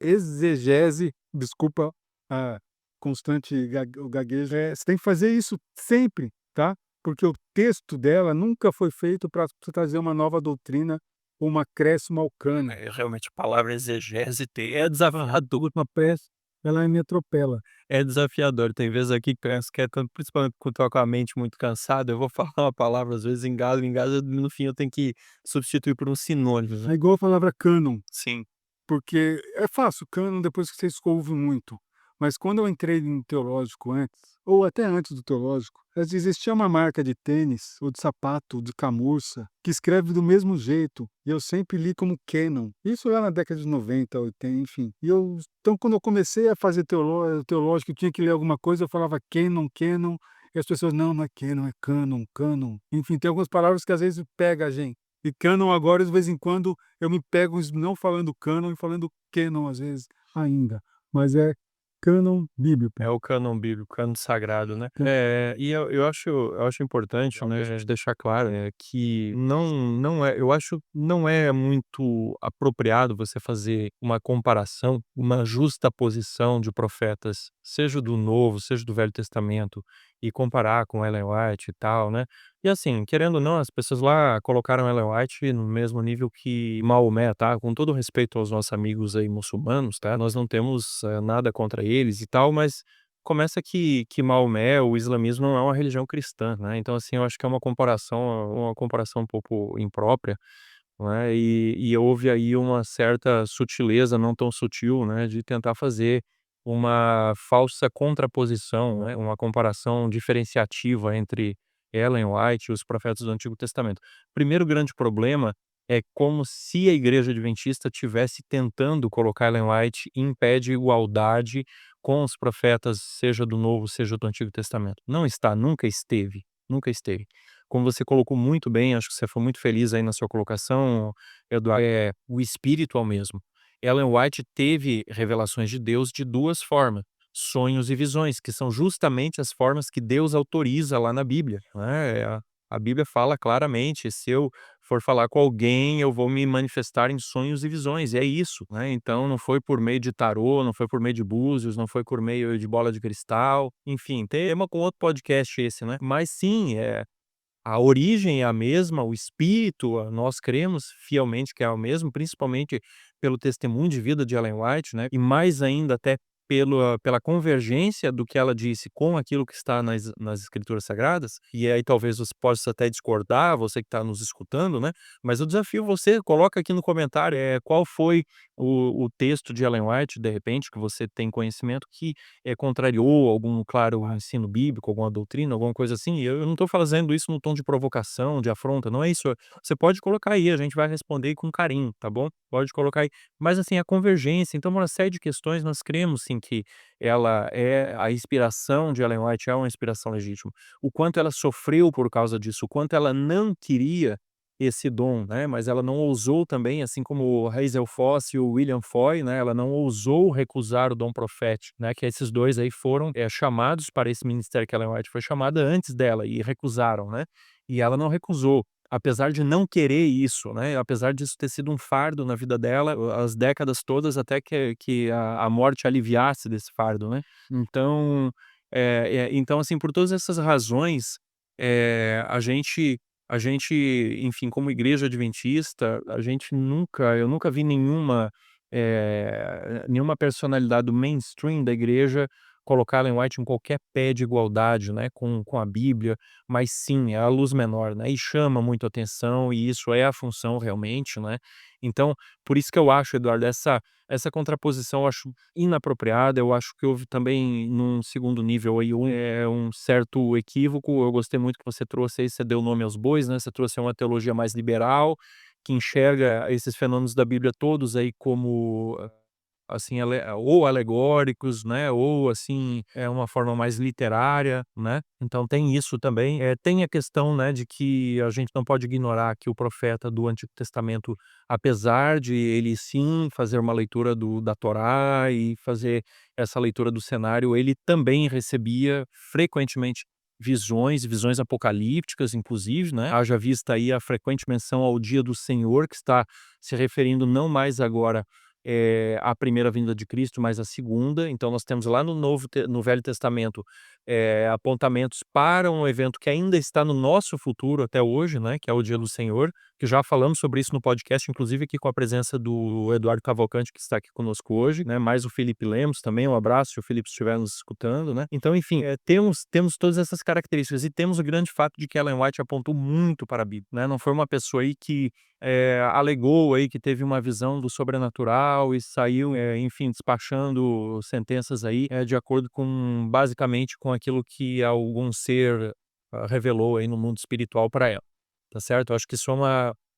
exegese, desculpa a constante o gaguejo, você tem que fazer isso sempre, tá, porque o texto dela nunca foi feito para trazer uma nova doutrina ou um acréscimo ao cânon. Realmente a palavra exegese é desafiador. Uma peça, ela me atropela. É desafiador. Tem vezes aqui que penso que principalmente quando tô com a mente muito cansada, eu vou falar uma palavra, às vezes engasgo, no fim eu tenho que substituir por um sinônimo, né. É igual a palavra cânon. Sim. Porque é fácil, cânon depois que vocês ouvem muito, mas quando eu entrei no teológico antes, ou até antes do teológico, existia uma marca de tênis, ou de sapato, de camurça, que escreve do mesmo jeito, e eu sempre li como Canon. Isso lá na década de 90, 80, enfim. Então, quando eu comecei a fazer teológico, eu tinha que ler alguma coisa, eu falava Canon, Canon, e as pessoas: "Não, não é Canon, é Canon, Canon". Enfim, tem algumas palavras que às vezes pega a gente. E Canon agora, de vez em quando, eu me pego não falando Canon e falando Canon às vezes ainda, mas é cânon bíblico. É o cânon bíblico, cânon sagrado, né. Então, E eu acho importante, né, a gente deixar claro, que não é eu acho não é muito apropriado você fazer uma comparação, uma justaposição de profetas, seja do Novo, seja do Velho Testamento, e comparar com Ellen White e tal, né. E assim, querendo ou não, as pessoas lá colocaram Ellen White no mesmo nível que Maomé, tá, com todo o respeito aos nossos amigos aí muçulmanos, tá, nós não temos, nada contra eles e tal, mas começa que Maomé, o islamismo não é uma religião cristã, né, então assim, eu acho que é uma comparação um pouco imprópria, né, e houve aí uma certa sutileza, não tão sutil, né, de tentar fazer uma falsa contraposição, né, uma comparação diferenciativa entre Ellen White e os profetas do Antigo Testamento. Primeiro grande problema é como se a Igreja Adventista tivesse tentando colocar Ellen White em pé de igualdade com os profetas, seja do Novo, seja do Antigo Testamento. Não está, nunca esteve, nunca esteve. Como você colocou muito bem, acho que você foi muito feliz aí na sua colocação, Eduardo, o espírito é o mesmo. Ellen White teve revelações de Deus de 2 formas, sonhos e visões, que são justamente as formas que Deus autoriza lá na Bíblia, né, a Bíblia fala claramente: "Se eu for falar com alguém, eu vou me manifestar em sonhos e visões", e é isso, né, então não foi por meio de tarô, não foi por meio de búzios, não foi por meio de bola de cristal, enfim, tema com outro podcast esse, né, mas sim, a origem é a mesma, o espírito, nós cremos fielmente que é o mesmo, principalmente pelo testemunho de vida de Ellen White, né, e mais ainda até pela convergência do que ela disse com aquilo que está nas escrituras sagradas, e aí talvez você possa até discordar, você que está nos escutando, né, mas eu desafio você, coloca aqui no comentário, qual foi o texto de Ellen White, de repente, que você tem conhecimento que contrariou algum, claro, ensino bíblico, alguma doutrina, alguma coisa assim, e eu não estou fazendo isso no tom de provocação, de afronta, não é isso. Você pode colocar aí, a gente vai responder com carinho, tá bom? Pode colocar aí. Mas assim, a convergência, então uma série de questões nós cremos sim que ela é a inspiração de Ellen White é uma inspiração legítima. O quanto ela sofreu por causa disso, o quanto ela não queria esse dom, né, mas ela não ousou também, assim como o Hazel Foss e o William Foy, né, ela não ousou recusar o dom profético, né, que esses 2 aí foram, chamados para esse ministério que Ellen White foi chamada antes dela e recusaram, né, e ela não recusou, apesar de não querer isso, né, apesar disso ter sido um fardo na vida dela, as décadas todas até que a morte aliviasse desse fardo, né. Então, então assim, por todas essas razões, a gente, enfim, como igreja adventista, eu nunca vi nenhuma personalidade do mainstream da igreja colocar Ellen White em qualquer pé de igualdade, né, com a Bíblia, mas sim, é a luz menor, né, e chama muito atenção e isso é a função realmente, né. Então, por isso que eu acho, Eduardo, essa contraposição eu acho inapropriada, eu acho que houve também num segundo nível aí um certo equívoco, eu gostei muito que você trouxe aí, você deu nome aos bois, né, você trouxe uma teologia mais liberal, que enxerga esses fenômenos da Bíblia todos aí como assim, ou alegóricos, né, ou assim, é uma forma mais literária, né, então tem isso também. Tem a questão, né, de que a gente não pode ignorar que o profeta do Antigo Testamento, apesar de ele sim fazer uma leitura da Torá e fazer essa leitura do cenário, ele também recebia frequentemente visões apocalípticas inclusive, né, haja vista aí a frequente menção ao dia do Senhor, que está se referindo não mais agora a primeira vinda de Cristo, mas a segunda. Então nós temos lá no Velho Testamento, apontamentos para um evento que ainda está no nosso futuro até hoje, né, que é o dia do Senhor, que já falamos sobre isso no podcast, inclusive aqui com a presença do Eduardo Cavalcante, que está aqui conosco hoje, né, mais o Felipe Lemos também, um abraço se o Felipe estiver nos escutando, né. Então enfim, temos todas essas características e temos o grande fato de que Ellen White apontou muito para a Bíblia, né, não foi uma pessoa aí que alegou aí que teve uma visão do sobrenatural e saiu, enfim, despachando sentenças aí, de acordo com basicamente com aquilo que algum ser, revelou aí no mundo espiritual para ela, tá certo? Eu acho que isso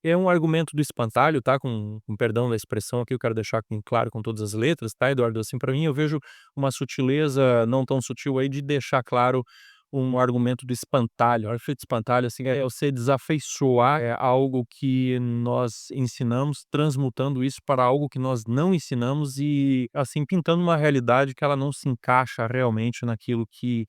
é um argumento do espantalho, tá, com perdão da expressão aqui, eu quero deixar claro com todas as letras, tá, Eduardo? Assim, para mim eu vejo uma sutileza não tão sutil aí de deixar claro um argumento do espantalho. O efeito espantalho, assim, é você desafeiçoar algo que nós ensinamos, transmutando isso para algo que nós não ensinamos e, assim, pintando uma realidade que ela não se encaixa realmente naquilo que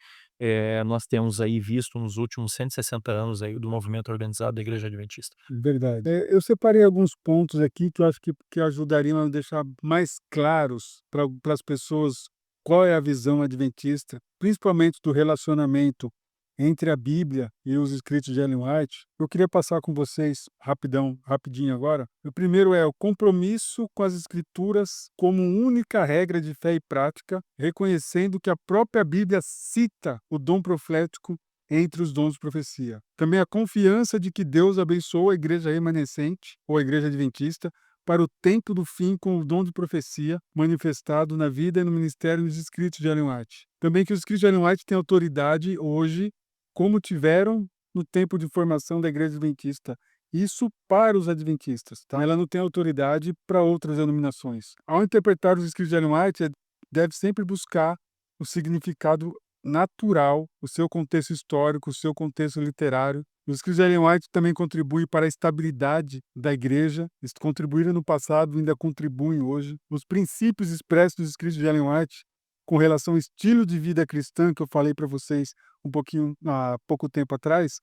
nós temos aí visto nos últimos 160 anos aí do movimento organizado da Igreja Adventista. Verdade. Eu separei alguns pontos aqui que eu acho que ajudariam a deixar mais claros para as pessoas qual é a visão adventista, principalmente do relacionamento entre a Bíblia e os escritos de Ellen White. Eu queria passar com vocês rapidinho agora. O primeiro é o compromisso com as escrituras como única regra de fé e prática, reconhecendo que a própria Bíblia cita o dom profético entre os dons de profecia. Também a confiança de que Deus abençoou a igreja remanescente, ou a igreja adventista, para o tempo do fim com o dom de profecia manifestado na vida e no ministério dos escritos de Ellen White. Também que os escritos de Ellen White têm autoridade hoje, como tiveram no tempo de formação da igreja adventista. Isso para os adventistas, tá? Ela não tem autoridade para outras denominações. Ao interpretar os escritos de Ellen White, deve sempre buscar o significado natural, o seu contexto histórico, o seu contexto literário. Os escritos de Ellen White também contribuem para a estabilidade da igreja. Eles contribuíram no passado e ainda contribuem hoje. Os princípios expressos dos escritos de Ellen White com relação ao estilo de vida cristã, que eu falei para vocês um pouquinho há pouco tempo atrás,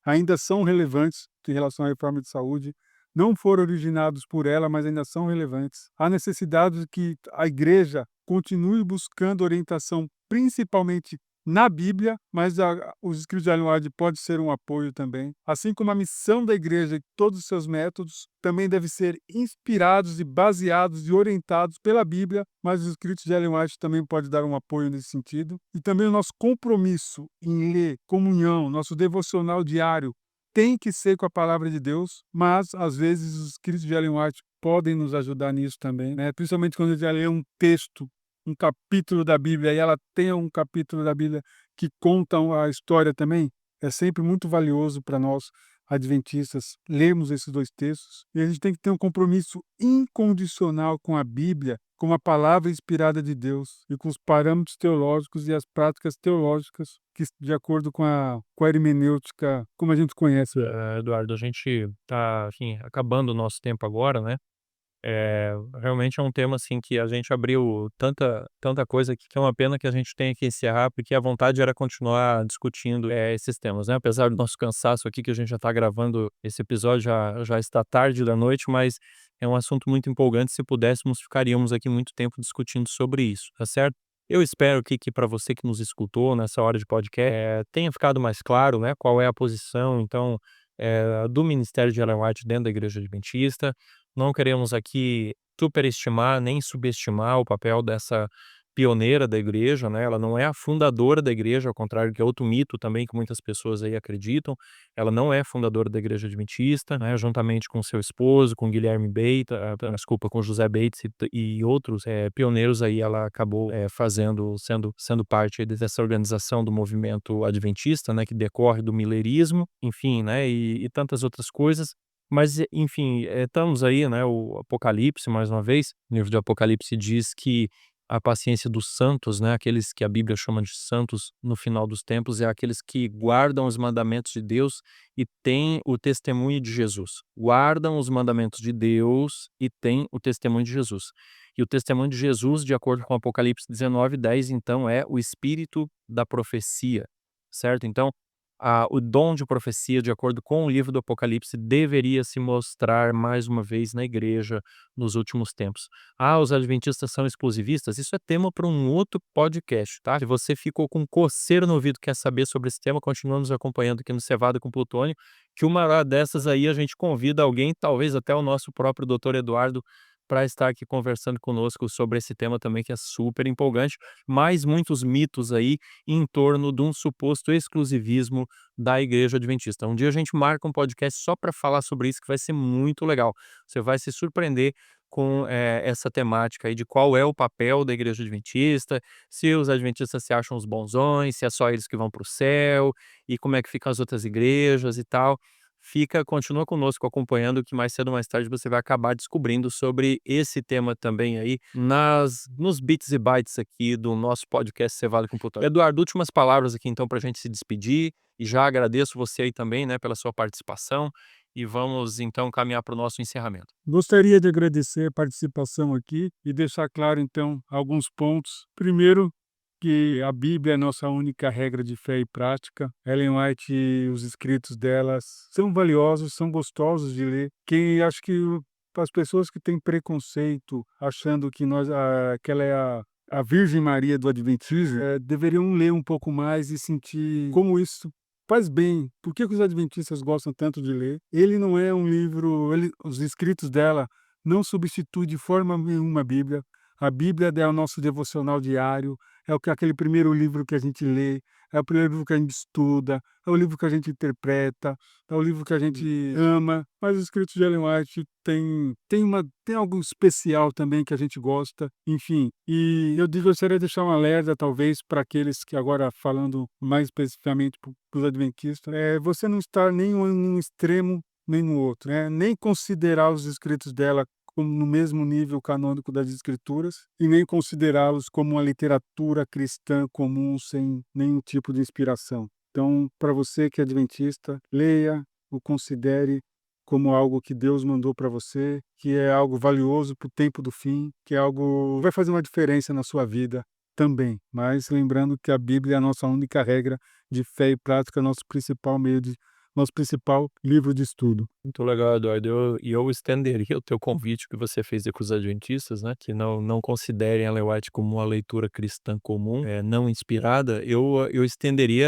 ainda são relevantes em relação à reforma de saúde. Não foram originados por ela, mas ainda são relevantes. Há necessidade de que a igreja continue buscando orientação principalmente na Bíblia, mas os escritos de Ellen White pode ser um apoio também. Assim como a missão da igreja e todos os seus métodos também devem ser inspirados e baseados e orientados pela Bíblia, mas os escritos de Ellen White também pode dar um apoio nesse sentido. E também o nosso compromisso em ler, comunhão, nosso devocional diário tem que ser com a palavra de Deus, mas às vezes os escritos de Ellen White podem nos ajudar nisso também, né? Principalmente quando a gente lê um texto, um capítulo da Bíblia, e ela tem um capítulo da Bíblia que contam a história também, é sempre muito valioso para nós, adventistas, lermos esses dois textos. E a gente tem que ter um compromisso incondicional com a Bíblia, com a palavra inspirada de Deus e com os parâmetros teológicos e as práticas teológicas que, de acordo com a hermenêutica, como a gente conhece. Eduardo, a gente tá, enfim, acabando o nosso tempo agora, né? Realmente é um tema, assim, que a gente abriu tanta coisa aqui que é uma pena que a gente tenha que encerrar, porque a vontade era continuar discutindo, esses temas, né. Apesar do nosso cansaço aqui, que a gente já está gravando esse episódio, já está tarde da noite, mas é um assunto muito empolgante, se pudéssemos ficaríamos aqui muito tempo discutindo sobre isso, tá certo? Eu espero que para você que nos escutou nessa hora de podcast, tenha ficado mais claro, né, qual é a posição, então, do ministério de Ellen White dentro da igreja adventista. Não queremos aqui superestimar nem subestimar o papel dessa pioneira da igreja, né? Ela não é a fundadora da igreja, ao contrário que é outro mito também que muitas pessoas aí acreditam. Ela não é fundadora da igreja adventista, né? Juntamente com seu esposo, com Guilherme Bates, desculpa, com José Bates e outros pioneiros aí, ela acabou sendo parte aí dessa organização do movimento adventista, né? Que decorre do milerismo, enfim, né? E tantas outras coisas. Mas, enfim, estamos aí, né, o Apocalipse, mais uma vez, o livro de Apocalipse diz que a paciência dos santos, né, aqueles que a Bíblia chama de santos no final dos tempos, é aqueles que guardam os mandamentos de Deus e têm o testemunho de Jesus. Guardam os mandamentos de Deus e têm o testemunho de Jesus. E o testemunho de Jesus, de acordo com Apocalipse 19:10, então, é o espírito da profecia, certo? Então, o dom de profecia, de acordo com o livro do Apocalipse, deveria se mostrar mais uma vez na igreja nos últimos tempos. Os adventistas são exclusivistas? Isso é tema para um outro podcast, tá? Se você ficou com coceira no ouvido e quer saber sobre esse tema, continua nos acompanhando aqui no Cevada com Plutônio, que uma hora dessas aí a gente convida alguém, talvez até o nosso próprio doutor Eduardo, para estar aqui conversando conosco sobre esse tema também, que é super empolgante, mas muitos mitos aí em torno de um suposto exclusivismo da igreja adventista. Um dia a gente marca um podcast só para falar sobre isso, que vai ser muito legal. Você vai se surpreender com essa temática aí de qual é o papel da igreja adventista, se os adventistas se acham os bonzões, se é só eles que vão para o céu, e como é que ficam as outras igrejas e tal. Continua conosco acompanhando, que mais cedo ou mais tarde você vai acabar descobrindo sobre esse tema também aí nos bits e bytes aqui do nosso podcast Cevada com Plutônio. Eduardo, últimas palavras aqui então para a gente se despedir, e já agradeço você aí também, né, pela sua participação, e vamos então caminhar para o nosso encerramento. Gostaria de agradecer a participação aqui e deixar claro, então, alguns pontos. Primeiro, que a Bíblia é a nossa única regra de fé e prática. Ellen White e os escritos delas são valiosos, são gostosos de ler. Acho que as pessoas que têm preconceito, achando que que ela é a Virgem Maria do Adventismo, deveriam ler um pouco mais e sentir como isso faz bem. Por que os adventistas gostam tanto de ler? Ele não é um livro, os escritos dela não substituem de forma nenhuma a Bíblia. A Bíblia é o nosso devocional diário, aquele primeiro livro que a gente lê, é o primeiro livro que a gente estuda, é o livro que a gente interpreta, é o livro que a gente ama. Mas os escritos de Ellen White tem algo especial também que a gente gosta, enfim. E eu gostaria de deixar um alerta, talvez, para aqueles que agora, falando mais especificamente para os adventistas, você não estar nem em um extremo nem no outro, né? Nem considerar os escritos dela no mesmo nível canônico das Escrituras, e nem considerá-los como uma literatura cristã comum, sem nenhum tipo de inspiração. Então, para você que é adventista, leia, o considere como algo que Deus mandou para você, que é algo valioso para o tempo do fim, que é algo que vai fazer uma diferença na sua vida também. Mas lembrando que a Bíblia é a nossa única regra de fé e prática, nosso principal livro de estudo. Muito legal, Eduardo. Eu estenderia o teu convite que você fez com os adventistas, né, que não considerem Ellen White como uma leitura cristã comum, não inspirada. Eu estenderia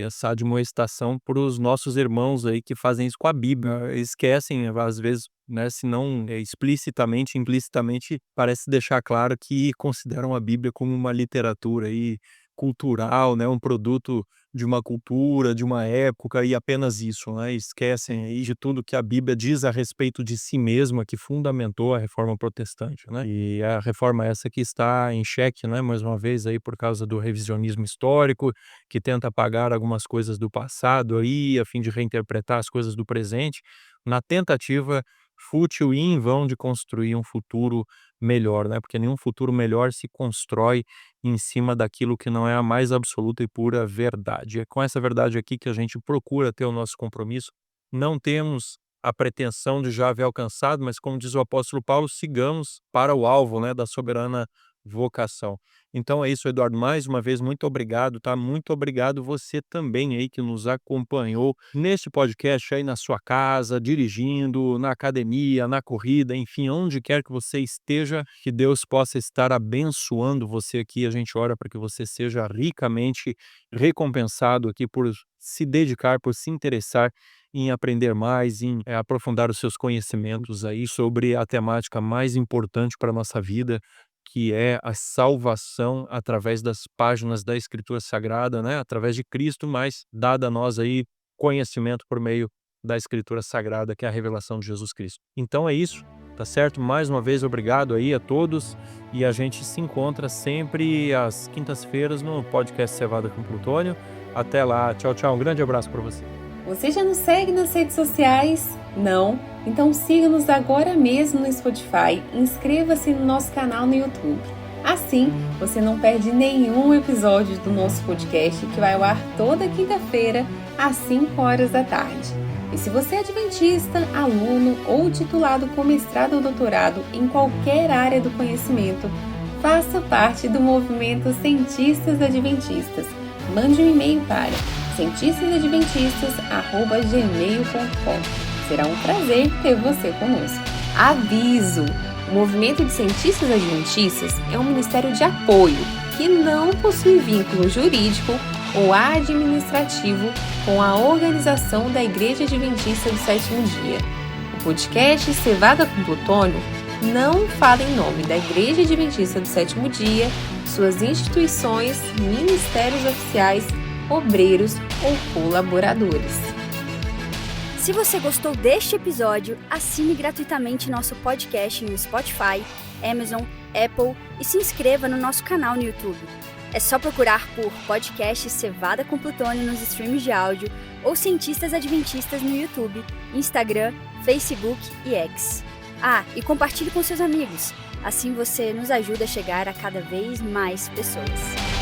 essa admoestação para os nossos irmãos aí que fazem isso com a Bíblia. Esquecem, às vezes, né, se não explicitamente, implicitamente, parece deixar claro que consideram a Bíblia como uma literatura aí cultural, né, um produto de uma cultura, de uma época, e apenas isso, né? Esquecem aí de tudo que a Bíblia diz a respeito de si mesma, que fundamentou a Reforma Protestante, né? E a reforma essa que está em xeque, né, mais uma vez aí por causa do revisionismo histórico, que tenta apagar algumas coisas do passado aí, a fim de reinterpretar as coisas do presente, na tentativa fútil e em vão de construir um futuro melhor, né? Porque nenhum futuro melhor se constrói em cima daquilo que não é a mais absoluta e pura verdade. É com essa verdade aqui que a gente procura ter o nosso compromisso. Não temos a pretensão de já haver alcançado, mas como diz o apóstolo Paulo, sigamos para o alvo, né, da soberana vocação. Então é isso, Eduardo, mais uma vez, muito obrigado, tá? Muito obrigado você também aí que nos acompanhou neste podcast aí na sua casa, dirigindo, na academia, na corrida, enfim, onde quer que você esteja, que Deus possa estar abençoando você aqui. A gente ora para que você seja ricamente recompensado aqui por se dedicar, por se interessar em aprender mais, em aprofundar os seus conhecimentos aí sobre a temática mais importante para a nossa vida, que é a salvação através das páginas da Escritura Sagrada, né? Através de Cristo, mas dada a nós aí conhecimento por meio da Escritura Sagrada, que é a revelação de Jesus Cristo. Então é isso, tá certo? Mais uma vez, obrigado aí a todos, e a gente se encontra sempre às quintas-feiras no podcast Cevada com Plutônio. Até lá, tchau, tchau, um grande abraço para você. Você já nos segue nas redes sociais? Não? Então siga-nos agora mesmo no Spotify e inscreva-se no nosso canal no YouTube. Assim, você não perde nenhum episódio do nosso podcast, que vai ao ar toda quinta-feira, às 5 horas da tarde. E se você é adventista, aluno ou titulado com mestrado ou doutorado em qualquer área do conhecimento, faça parte do movimento Cientistas Adventistas. Mande um e-mail para cientistasadventistas@gmail.com. Será um prazer ter você conosco. Aviso! O Movimento de Cientistas Adventistas é um ministério de apoio que não possui vínculo jurídico ou administrativo com a organização da Igreja Adventista do Sétimo Dia. O podcast Cevada com Plutônio não fala em nome da Igreja Adventista do Sétimo Dia, suas instituições, ministérios oficiais, obreiros ou colaboradores. Se você gostou deste episódio, assine gratuitamente nosso podcast no Spotify, Amazon, Apple e se inscreva no nosso canal no YouTube. É só procurar por podcast Cevada com Plutônio nos streams de áudio ou Cientistas Adventistas no YouTube, Instagram, Facebook e X. E compartilhe com seus amigos. Assim você nos ajuda a chegar a cada vez mais pessoas.